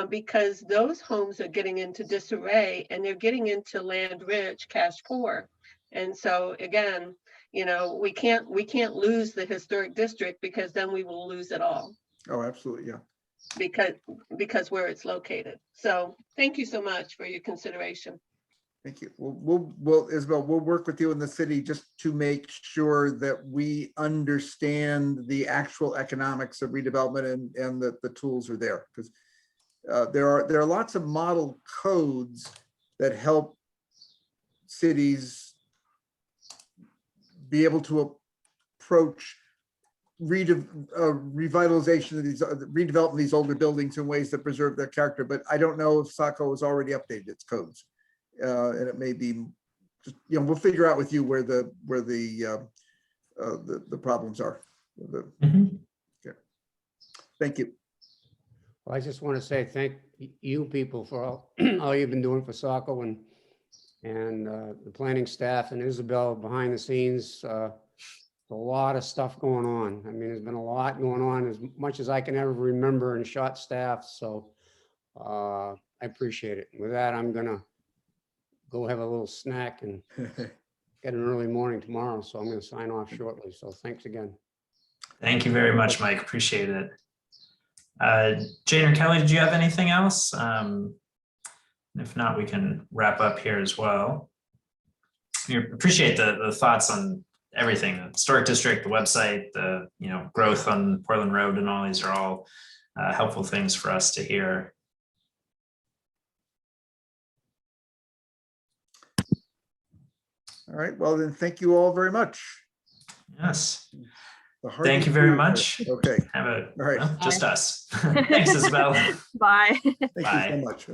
[SPEAKER 11] because those homes are getting into disarray and they're getting into land rich, cash poor. And so again, we can't lose the historic district, because then we will lose it all.
[SPEAKER 2] Oh, absolutely, yeah.
[SPEAKER 11] Because where it's located. So thank you so much for your consideration.
[SPEAKER 2] Thank you. We'll, Isabel, we'll work with you in the city just to make sure that we understand the actual economics of redevelopment and that the tools are there. Because there are lots of model codes that help cities be able to approach revitalization of these, redeveloping these older buildings in ways that preserve their character. But I don't know if Saco has already updated its codes. And it may be, just, we'll figure out with you where the problems are. Okay. Thank you.
[SPEAKER 12] Well, I just want to say thank you people for all you've been doing for Saco and the planning staff and Isabel behind the scenes. A lot of stuff going on. I mean, there's been a lot going on, as much as I can ever remember in short staff. So I appreciate it. With that, I'm gonna go have a little snack and get an early morning tomorrow. So I'm going to sign off shortly. So thanks again.
[SPEAKER 1] Thank you very much, Mike. Appreciate it. Jane or Kelly, did you have anything else? If not, we can wrap up here as well. We appreciate the thoughts on everything, the historic district, the website, the growth on Portland Road, and all these are all helpful things for us to hear.
[SPEAKER 2] All right, well then, thank you all very much.
[SPEAKER 1] Yes. Thank you very much.
[SPEAKER 2] Okay.
[SPEAKER 1] Have a,
[SPEAKER 2] all right.
[SPEAKER 1] well, just us. Thanks, Isabel.
[SPEAKER 4] Bye.
[SPEAKER 2] Thank
[SPEAKER 1] Bye.
[SPEAKER 2] you so much.